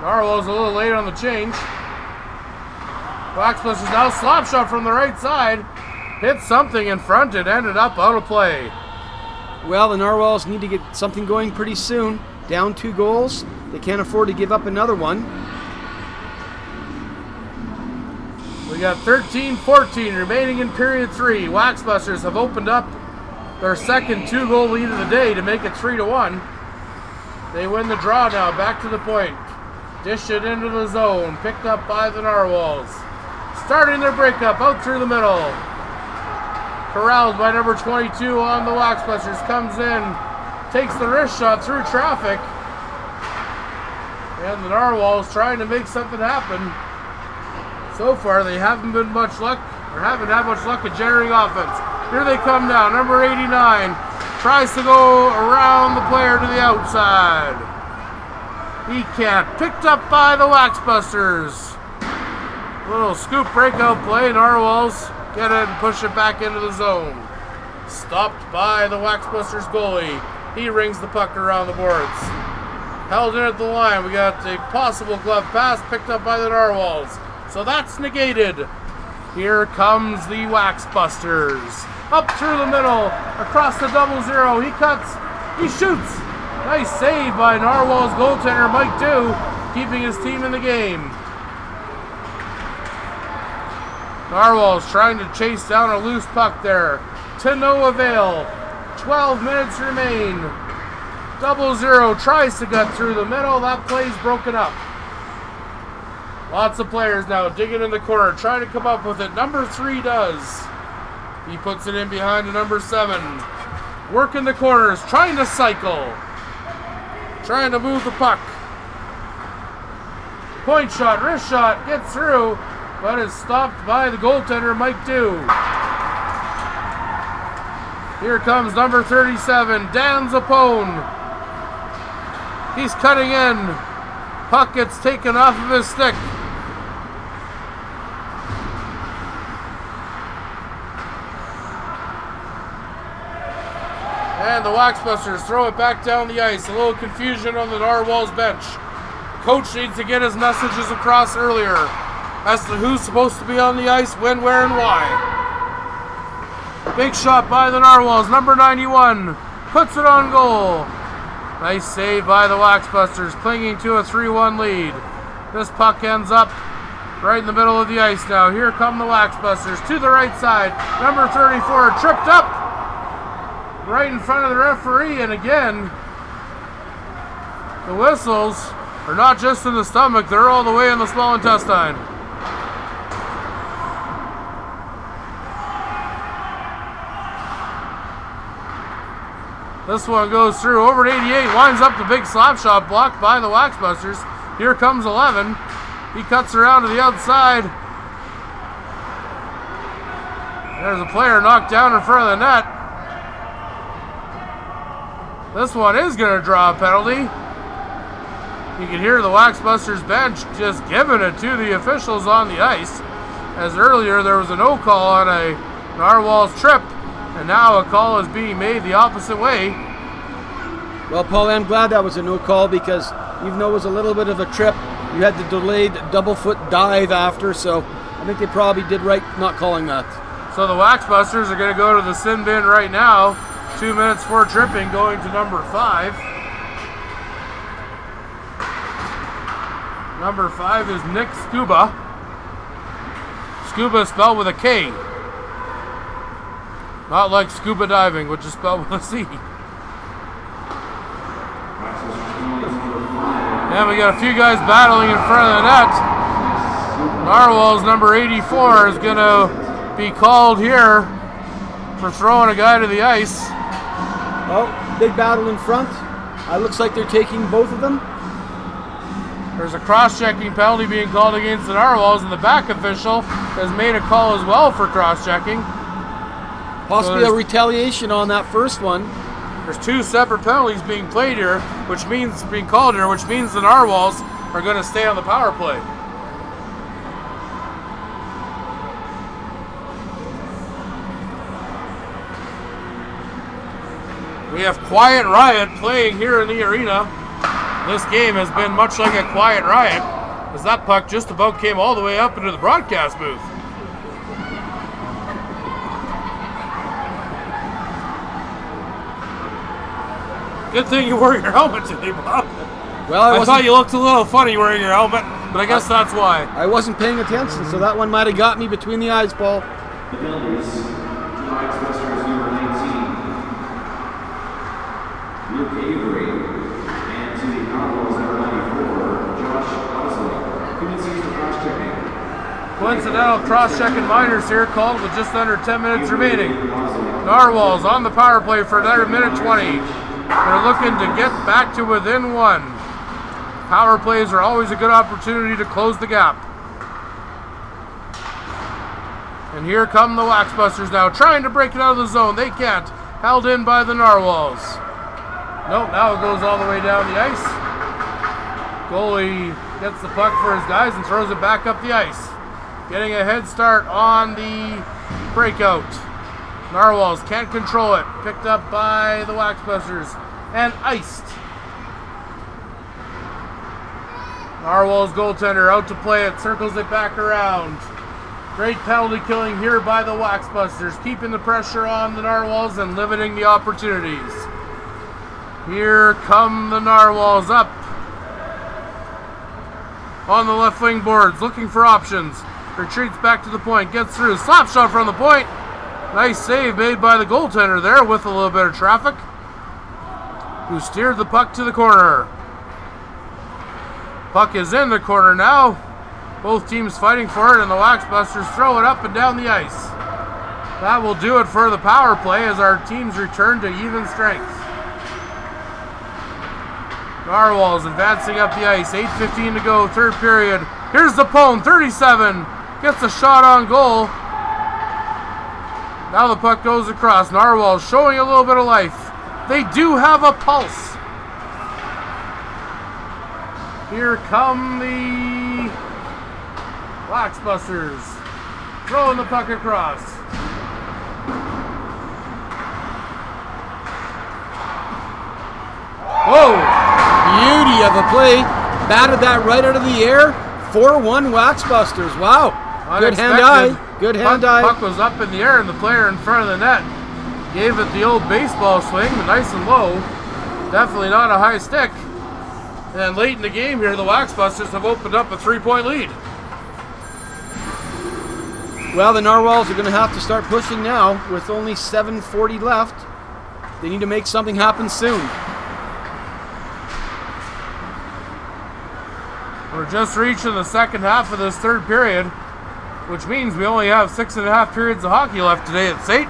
Narwhals a little late on the change. Waxbusters now slap shot from the right side. Hit something in front and ended up out of play. well, the Narwhals need to get something going pretty soon. Down 2 goals. They can't afford to give up another one. We got 13-14 remaining in period 3. Waxbusters have opened up their second 2-goal lead of the day to make it 3-1. They win the draw now, back to the point. Dish it into the zone, picked up by the Narwhals. Starting their breakup out through the middle. Corralled by number 22 on the Waxbusters. Comes in, takes the wrist shot through traffic. And the Narwhals trying to make something happen. So far, they haven't been much luck, or haven't had much luck at generating offense. Here they come now. Number 89 tries to go around the player to the outside. He can't. Picked up by the Waxbusters. Little scoop breakout play. Narwhals get it and push it back into the zone. Stopped by the Waxbusters goalie. He rings the puck around the boards. Held in at the line. We got a possible glove pass picked up by the Narwhals. So that's negated. Here comes the Waxbusters. Up through the middle, across the 0-0. He cuts, he shoots. Nice save by Narwhals goaltender Mike Dew, keeping his team in the game. Narwhals trying to chase down a loose puck there. To no avail. 12 minutes remain. 0-0 tries to gut through the middle. That play's broken up. Lots of players now digging in the corner, trying to come up with it. Number 3 does. He puts it in behind the number 7. Working the corners, trying to cycle. Trying to move the puck. Point shot, wrist shot, gets through, but is stopped by the goaltender, Mike Dew. Here comes number 37, Dan Zappone. He's cutting in. Puck gets taken off of his stick. And the Waxbusters throw it back down the ice. A little confusion on the Narwhals bench. Coach needs to get his messages across earlier as to who's supposed to be on the ice, when, where, and why. Big shot by the Narwhals. Number 91 puts it on goal. Nice save by the Waxbusters, clinging to a 3-1 lead. This puck ends up right in the middle of the ice now. Here come the Waxbusters to the right side. Number 34 tripped up right in front of the referee, and again, the whistles are not just in the stomach, they're all the way in the small intestine. This one goes through over to 88, winds up the big slap shot blocked by the Waxbusters. Here comes 11. He cuts around to the outside. There's a player knocked down in front of the net. This one is going to draw a penalty. You can hear the Waxbusters bench just giving it to the officials on the ice. As earlier there was a no call on a Narwhals trip, and now a call is being made the opposite way. Well, Paul, I'm glad that was a no call, because even though it was a little bit of a trip, you had the delayed double foot dive after, so I think they probably did right not calling that. So the Waxbusters are going to go to the sin bin right now. 2 minutes for tripping, going to number 5. Number 5 is Nick Scuba. Scuba spelled with a K. Not like scuba diving, which is spelled with a C. And we got a few guys battling in front of the net. Narwhals number 84 is going to be called here for throwing a guy to the ice. Oh, big battle in front. Looks like they're taking both of them. There's a cross-checking penalty being called against the Narwhals, and the back official has made a call as well for cross-checking. Possibly a retaliation on that first one. There's 2 separate penalties being played here, which means the Narwhals are going to stay on the power play. We have Quiet Riot playing here in the arena. This game has been much like a quiet riot, as that puck just about came all the way up into the broadcast booth. Good thing you wore your helmet today, Bob. Well, I thought you looked a little funny wearing your helmet, but I guess that's why. I wasn't paying attention, so that one might have got me between the eyes, Paul. The penalties, Waxbusters number 19, Luke Avery, and to the Narwhals number 94, Josh Bosley. Penalties for cross-checking. Coincidental cross-checking minors here called with just under 10 minutes remaining. Narwhals on the power play for another minute 20. They're looking to get back to within 1. Power plays are always a good opportunity to close the gap. And here come the Waxbusters now, trying to break it out of the zone. They can't. Held in by the Narwhals. Nope, now it goes all the way down the ice. Goalie gets the puck for his guys and throws it back up the ice. Getting a head start on the breakout. Narwhals can't control it. Picked up by the Waxbusters and iced. Narwhals goaltender out to play it. Circles it back around. Great penalty killing here by the Waxbusters. Keeping the pressure on the Narwhals and limiting the opportunities. Here come the Narwhals up on the left wing boards. Looking for options. Retreats back to the point. Gets through. Slap shot from the point. Nice save made by the goaltender there with a little bit of traffic, who steered the puck to the corner. Puck is in the corner now. Both teams fighting for it, and the Waxbusters throw it up and down the ice. That will do it for the power play as our teams return to even strength. Narwhals advancing up the ice. 8:15 to go, third period. Here's the Pone, 37. Gets a shot on goal. Now the puck goes across. Narwhals showing a little bit of life. They do have a pulse. Here come the Waxbusters. Throwing the puck across. Whoa! Beauty of a play. Batted that right out of the air. 4-1 Waxbusters. Wow. Good hand-eye. Good hand-eye. Puck was up in the air and the player in front of the net gave it the old baseball swing, nice and low. Definitely not a high stick. And late in the game here, the Waxbusters have opened up a 3-point lead. Well, the Narwhals are going to have to start pushing now with only 7:40 left. They need to make something happen soon. We're just reaching the second half of this third period, which means we only have 6.5 periods of hockey left today at SAIT.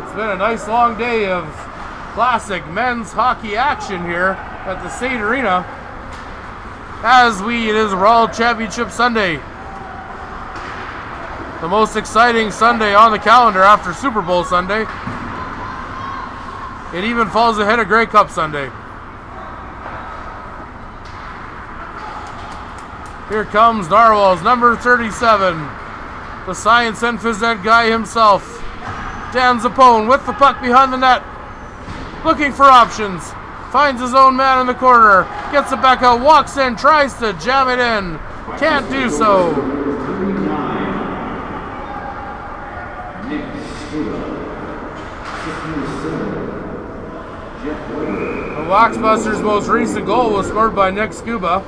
It's been a nice long day of classic men's hockey action here at the SAIT Arena. It is WRAHL Championship Sunday. The most exciting Sunday on the calendar after Super Bowl Sunday. It even falls ahead of Grey Cup Sunday. Here comes Narwhals, number 37. The science and phys ed guy himself. Dan Zappone with the puck behind the net. Looking for options. Finds his own man in the corner. Gets it back out, walks in, tries to jam it in. Can't do so. The Waxbusters' most recent goal was scored by Nick Scuba.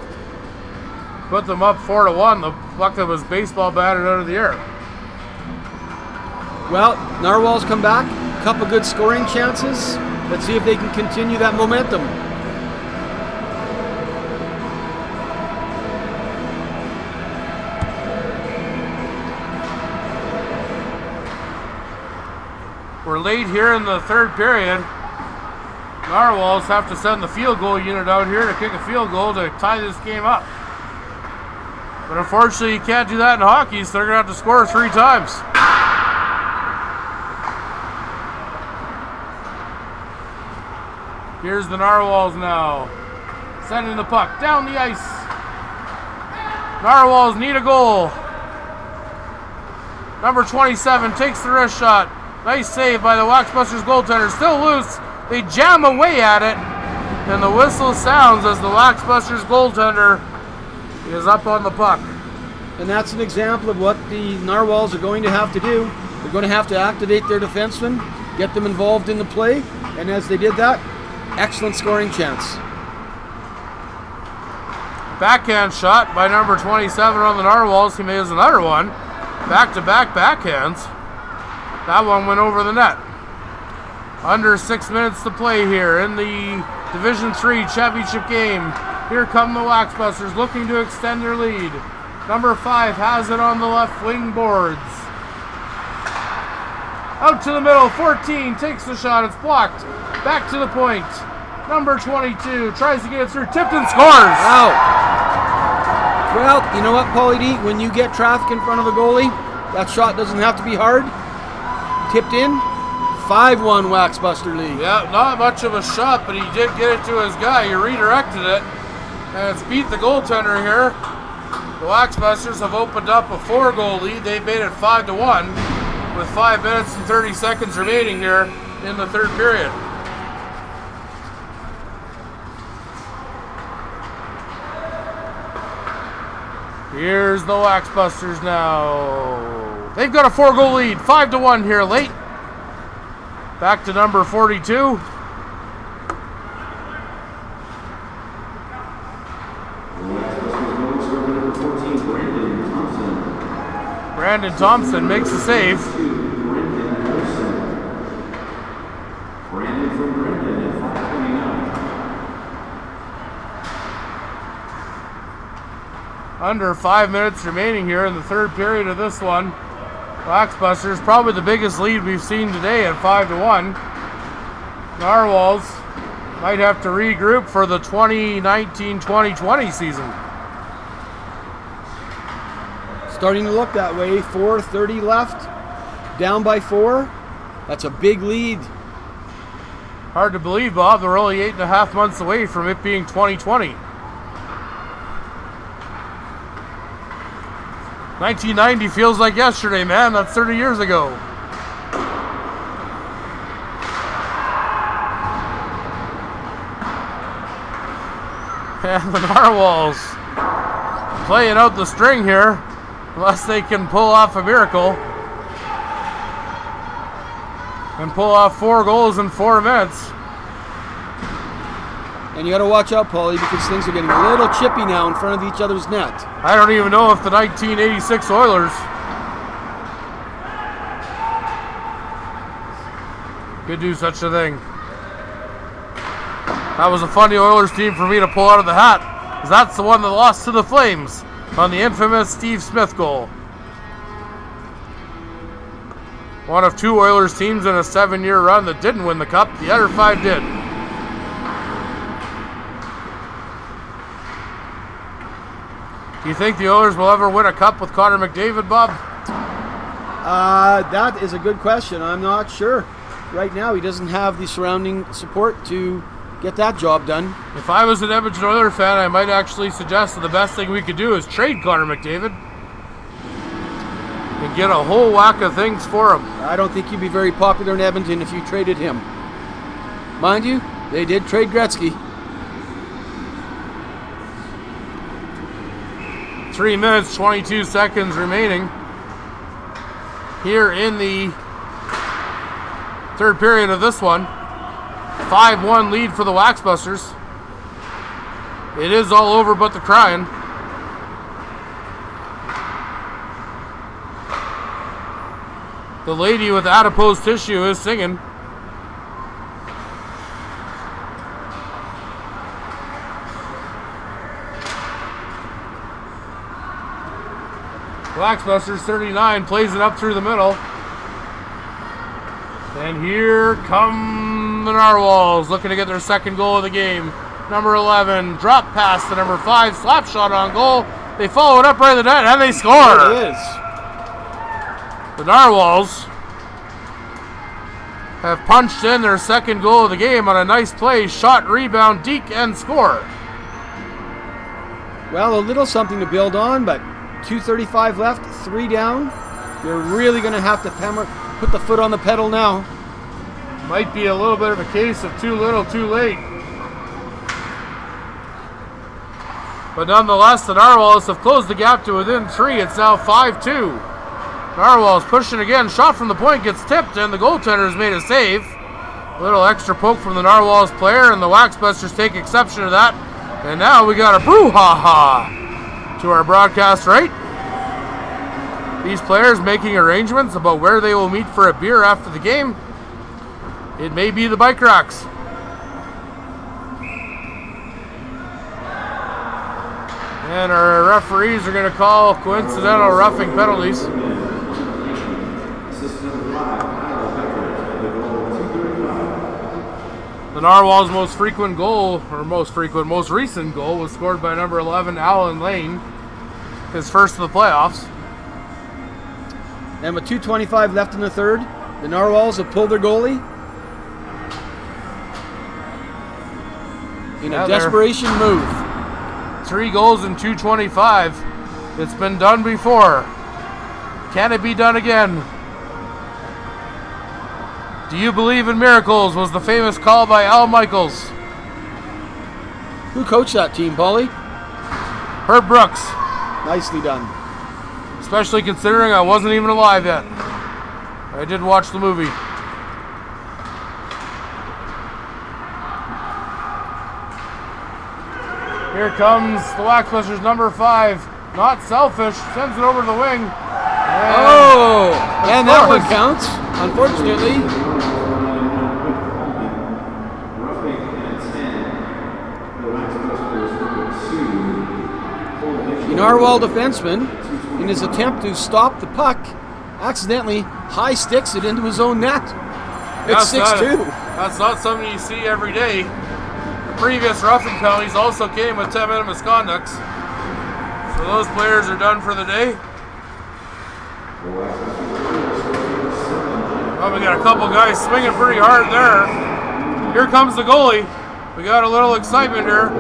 Put them up 4-1. The puck that was baseball batted out of the air. Well, Narwhals come back. A couple good scoring chances. Let's see if they can continue that momentum. We're late here in the third period. Narwhals have to send the field goal unit out here to kick a field goal to tie this game up. But unfortunately, you can't do that in hockey, so they're going to have to score 3 times. Here's the Narwhals now. Sending the puck down the ice. Narwhals need a goal. Number 27 takes the wrist shot. Nice save by the Waxbusters goaltender. Still loose. They jam away at it. And the whistle sounds as the Waxbusters goaltender is up on the puck. And that's an example of what the Narwhals are going to have to do. They're going to have to activate their defensemen, get them involved in the play, and as they did that, excellent scoring chance. Backhand shot by number 27 on the Narwhals. He made another one. Back-to-back backhands. That one went over the net. Under 6 minutes to play here in the Division III championship game. Here come the Waxbusters looking to extend their lead. Number 5 has it on the left wing boards. Out to the middle, 14 takes the shot, it's blocked. Back to the point. Number 22 tries to get it through, tipped and scores. Wow. Well, you know what, Paulie D? When you get traffic in front of the goalie, that shot doesn't have to be hard. Tipped in, 5-1 Waxbuster lead. Yeah, not much of a shot, but he did get it to his guy. He redirected it, and it's beat the goaltender here. The Waxbusters have opened up a 4-goal lead. They made it 5-1 with 5 minutes and 30 seconds remaining here in the third period. Here's the Waxbusters now. They've got a 4-goal lead, 5-1 here late. Back to number 42. Brandon Thompson makes a save. Brandon from Brendan at 5:29. Under 5 minutes remaining here in the third period of this one. Waxbusters, probably the biggest lead we've seen today at 5-1. Narwhals might have to regroup for the 2019-2020 season. Starting to look that way. 4:30 left. Down by 4. That's a big lead. Hard to believe, Bob, we're only 8.5 months away from it being 2020. 1990 feels like yesterday, man. That's 30 years ago. And the Narwhals playing out the string here, unless they can pull off a miracle and pull off 4 goals in 4 minutes. And you got to watch out, Paulie, because things are getting a little chippy now in front of each other's net. I don't even know if the 1986 Oilers could do such a thing. That was a funny Oilers team for me to pull out of the hat, because that's the one that lost to the Flames on the infamous Steve Smith goal. One of 2 Oilers teams in a 7-year run that didn't win the cup. The other 5 did. Do you think the Oilers will ever win a cup with Connor McDavid, Bob? That is a good question. I'm not sure. Right now, he doesn't have the surrounding support to get that job done. If I was an Edmonton Oilers fan, I might actually suggest that the best thing we could do is trade Connor McDavid and get a whole whack of things for him. I don't think he'd be very popular in Edmonton if you traded him. Mind you, they did trade Gretzky. 3 minutes, 22 seconds remaining here in the third period of this one. 5-1 lead for the Waxbusters. It is all over but the crying. The lady with adipose tissue is singing. Waxbusters 39 plays it up through the middle. And here come the Narwhals looking to get their second goal of the game. Number 11, drop pass to number 5, slap shot on goal. They follow it up right in the net and they score. There it is. The Narwhals have punched in their second goal of the game on a nice play, shot, rebound, deke, and score. Well, a little something to build on, but 2:35 left, 3 down. You're really going to have to put the foot on the pedal now. Might be a little bit of a case of too little, too late. But nonetheless, the Narwhals have closed the gap to within 3. It's now 5-2. Narwhals pushing again. Shot from the point gets tipped, and the goaltender has made a save. A little extra poke from the Narwhals player, and the Waxbusters take exception to that. And now we got a brouhaha to our broadcast right. These players making arrangements about where they will meet for a beer after the game. It may be the bike racks. And our referees are going to call coincidental roughing penalties. The Narwhals' most recent goal was scored by number 11, Alan Lane. His first of the playoffs. And with 2:25 left in the third, the Narwhals have pulled their goalie in a desperation move. 3 goals in 2:25. It's been done before. Can it be done again? Do you believe in miracles? Was the famous call by Al Michaels. Who coached that team, Paulie? Herb Brooks. Nicely done. Especially considering I wasn't even alive yet. I did watch the movie. Here comes the Waxbusters, number 5. Not selfish. Sends it over the wing. And that one counts, unfortunately. The Narwhal defenseman, in his attempt to stop the puck, accidentally high sticks it into his own net. It's 6-2. That's not something you see every day. The previous roughing penalties also came with 10-minute misconducts. So those players are done for the day. Oh, we got a couple guys swinging pretty hard there. Here comes the goalie. We got a little excitement here.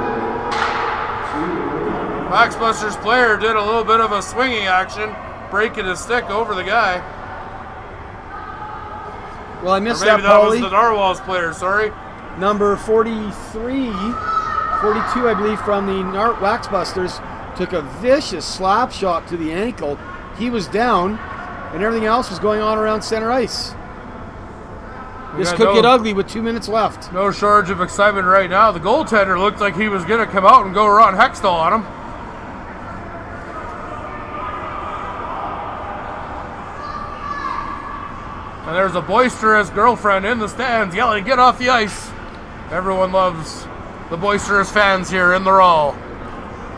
Waxbusters player did a little bit of a swinging action. breaking his stick over the guy. Well, I missed Or maybe that, that was Paulie. the Narwhals player, sorry. Number 43, 42, I believe, from the Waxbusters, took a vicious slap shot to the ankle. He was down, and everything else was going on around center ice. This could get ugly with 2 minutes left. No shortage of excitement right now. The goaltender looked like he was going to come out and go Ron Hextall on him. And there's a boisterous girlfriend in the stands yelling, "Get off the ice!" Everyone loves the boisterous fans here in the RAHL.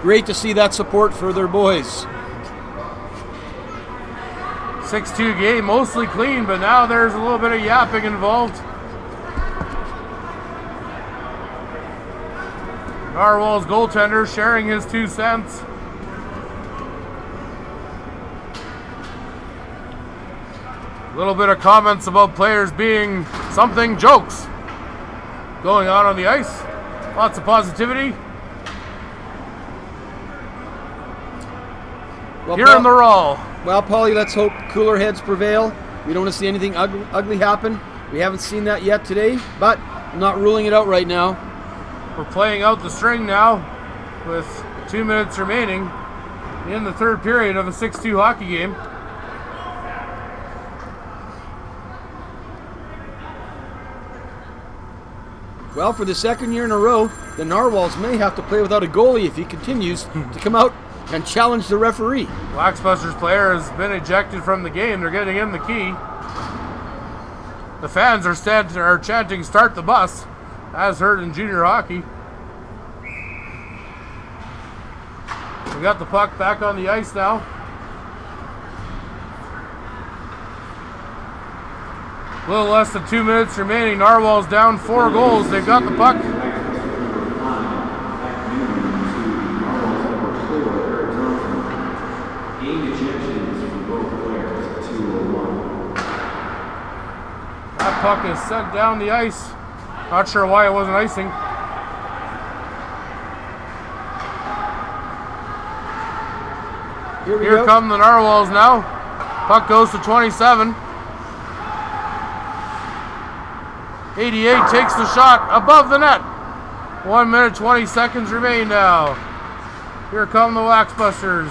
Great to see that support for their boys. 6-2 game, mostly clean, but now there's a little bit of yapping involved. Narwhals goaltender sharing his 2 cents. A little bit of comments about players being something jokes going on the ice. Lots of positivity. Well, Here in the RAHL. Well, Paulie, let's hope cooler heads prevail. We don't want to see anything ugly happen. We haven't seen that yet today, but I'm not ruling it out right now. We're playing out the string now with 2 minutes remaining in the third period of a 6-2 hockey game. Well, for the second year in a row, the Narwhals may have to play without a goalie if he continues to come out and challenge the referee. Waxbusters player has been ejected from the game. They're getting in the key. The fans are chanting, "Start the bus," as heard in junior hockey. We got the puck back on the ice now. A little less than 2 minutes remaining. Narwhals down 4 goals. They've got the puck. That puck is sent down the ice. Not sure why it wasn't icing. Here come the Narwhals now. Puck goes to 27. 88 takes the shot above the net. 1 minute, 20 seconds remain now. Here come the Waxbusters.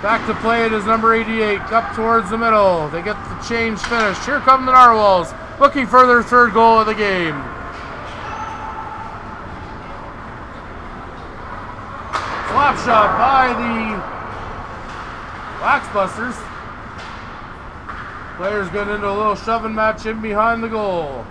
Back to play it is number 88, up towards the middle. They get the change finished. Here come the Narwhals, looking for their 3rd goal of the game. Slap shot by the Waxbusters. Players get into a little shoving match in behind the goal.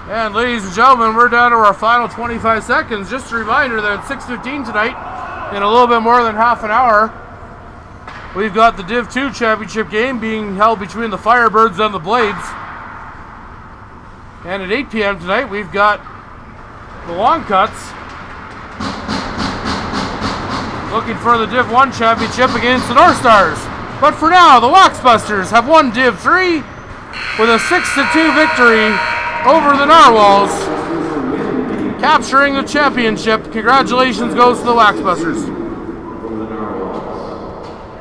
And ladies and gentlemen, we're down to our final 25 seconds. Just a reminder that at 6:15 tonight, in a little bit more than half an hour, we've got the Div 2 championship game being held between the Firebirds and the Blades. And at 8 p.m. tonight, we've got the Longcuts looking for the Div 1 championship against the North Stars. But for now, the Waxbusters have won Div 3 with a 6-2 victory over the Narwhals, capturing the championship. Congratulations goes to the Waxbusters.